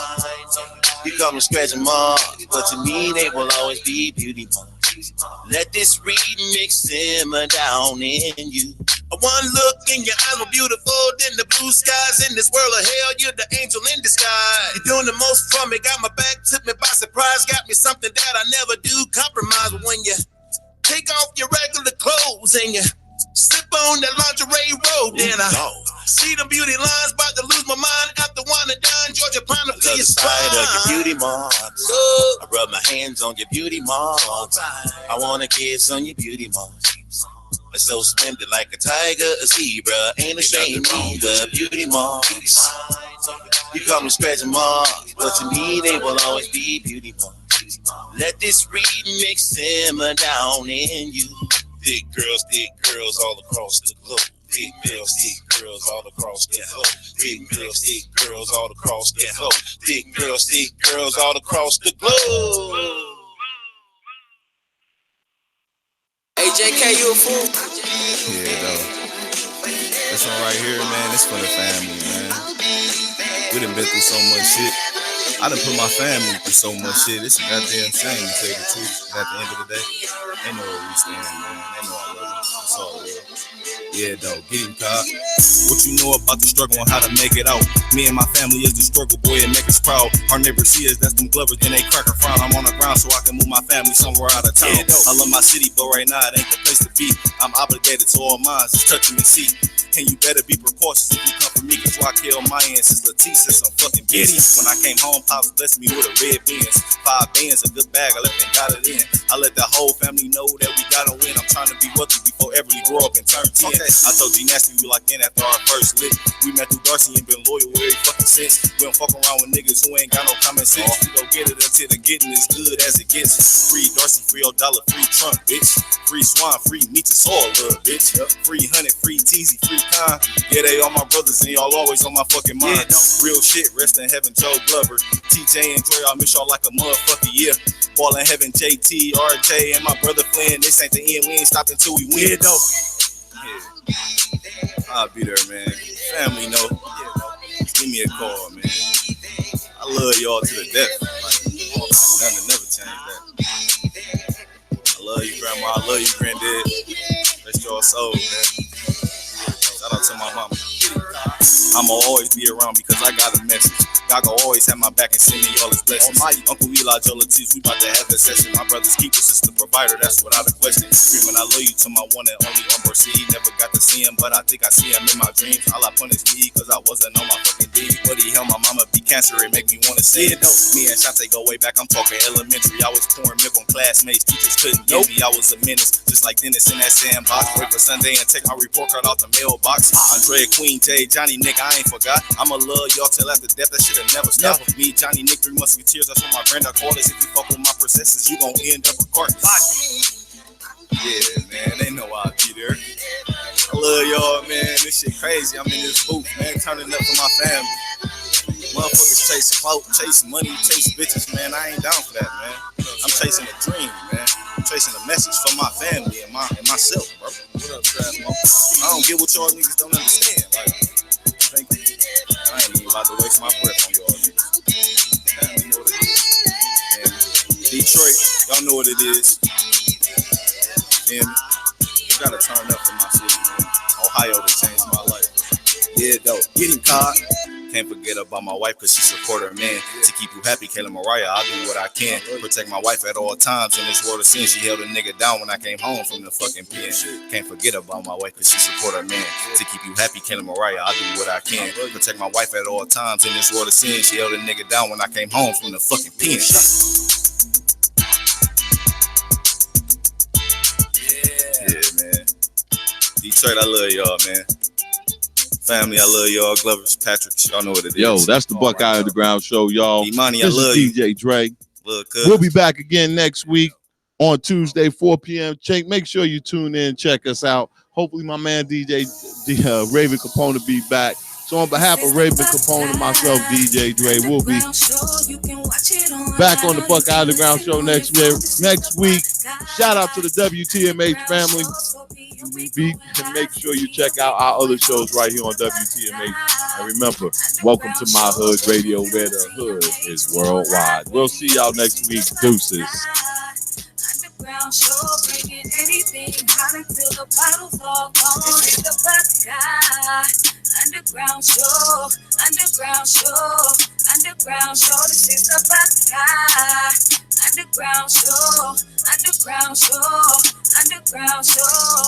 You call them scratch marks, but to me they will always be beauty marks. Let this remix simmer down in you. One look in your eyes more beautiful than the blue skies in this world of hell. You're the angel in disguise. You're doing the most for me, got my back, took me by surprise, got me something that I never do compromise. But when you take off your regular clothes and you slip on that lingerie robe, then I see them beauty lines, about to lose my mind after one and done. Georgia Pine to your spine. Of your beauty marks. I rub my hands on your beauty marks. I wanna kiss on your beauty marks. It's so splendid like a tiger, a zebra, ain't ashamed either. Beauty marks. You call them scratch marks, but to me they will always be beauty marks. Let this remix simmer down in you. Thick girls all across the globe. Thick girls all across the globe. Thick girls all across the globe. Thick girls all across the globe. Hey JK, you a fool? Yeah, though. This one right here, man, it's for the family, man. We done been through so much shit. I done put my family through so much shit. It's a goddamn shame to tell you the truth. At the end of the day, they know where we stand, man. They know I love them. It's all real. Yeah, though. Get him, Cobb. What you know about the struggle and how to make it out? Me and my family is the struggle, boy, and make us proud. Our neighbors see us, that's them glovers, then they crack a frown. I'm on the ground so I can move my family somewhere out of town. Yeah, I love my city, but right now it ain't the place to be. I'm obligated to all minds, just touch them and see. And you better be precautious if you come for me, cause I kill my ancestors, Leticia, some fucking bitches. When I came home, Pops blessed me with a red Benz. 5 bands, a good bag, I let them got it in. I let the whole family know that we gotta win. I'm trying to be wealthy before Everly grow up and turn 10. Okay. I told G Nasty we locked in after our first lit. We met through Darcy and been loyal every fucking since. We don't fuck around with niggas who ain't got no common sense. We go get it until the getting is good as it gets. Free Darcy, free $1, free Trump, bitch. Free Swan, free meat to soil, love, bitch. Free Honey, free Teasy, free Con. Yeah, they all my brothers and y'all always on my fucking mind. Real shit, rest in heaven, Joe Glover. TJ and Dre, I miss y'all like a motherfucker, yeah. Ball in heaven, JT, RJ, and my brother Flynn. This ain't the end, we ain't stopping till we win. Yeah, I'll be there, man. Family know. Give me a call, man. I love y'all to the death. Like, nothing never change that. I love you, grandma. I love you, granddad. Rest your soul, man. I Shout out to my mama. I'ma always be around because I got a message. God gon' always have my back and send me all his blessings. Almighty Uncle Eli, Jola Teach, we about to have a session. My brother's keeper, sister provider, that's without a question. Screaming I love you to my one and only Umber C. Never got to see him, but I think I see him in my dreams. All I punish me cause I wasn't on my fucking D. But he held my mama be cancer, it make me wanna see it though. Me and Shante go way back, I'm talking elementary. I was pouring milk on classmates, teachers couldn't get me. I was a menace, just like Dennis in that sandbox. Wait for Sunday and take my report card out the mailbox. Andrea, Queen, Tay, Johnny, Nick, I ain't forgot. I'ma love y'all till after death, that shit'll never stop. Me, Johnny, Nick, 3 musketeers, that's what my granddad called us. If you fuck with my processes, you gon' end up a cart. Yeah, man, they know I'll be there. I love y'all, man. This shit crazy. I'm in this booth, man, turning up for my family. Motherfuckers chase clout, chase money, chase bitches, man. I ain't down for that, man. I'm chasing a dream, man. I'm chasing a message for my family and myself, bro. What up, Trash Mo? I don't get what y'all niggas don't understand. Like, thank you. I ain't even about to waste my breath on y'all niggas. You know what it is. And Detroit, y'all know what it is. And you gotta turn up for my city, man. Ohio to change my life. Yeah, though. Getting caught. Can't forget about my wife cause she support her man. To keep you happy, Kayla Mariah, I'll do what I can. Protect my wife at all times in this world of sin. She held a nigga down when I came home from the fucking pen. Can't forget about my wife cause she support her man. To keep you happy, Kayla Mariah, I'll do what I can. Protect my wife at all times in this world of sin. She held a nigga down when I came home from the fucking pen. Yeah, man. Detroit, I love y'all, man. Family, I love y'all. Glovers, Patrick, y'all know what it is. Yo, that's the Buckeye Underground Show, y'all. Imani, this I love is DJ Dre. We'll be back again next week on Tuesday, 4 p.m. Make sure you tune in, check us out. Hopefully, my man DJ Raven Kapone be back. So on behalf of Raven Kapone and myself, DJ Dre, we'll be back on the Buckeye Underground Show next week. Shout out to the WTMH family. And make sure you check out our other shows right here on WTMH. And remember, welcome to my hood radio, where the hood is worldwide. We'll see y'all next week. Deuces. Underground show, bringing anything hot until the bottles all gone. This is the Buckeye Underground show, Underground show, Underground show. This is the Buckeye Underground show, Underground show, Underground show.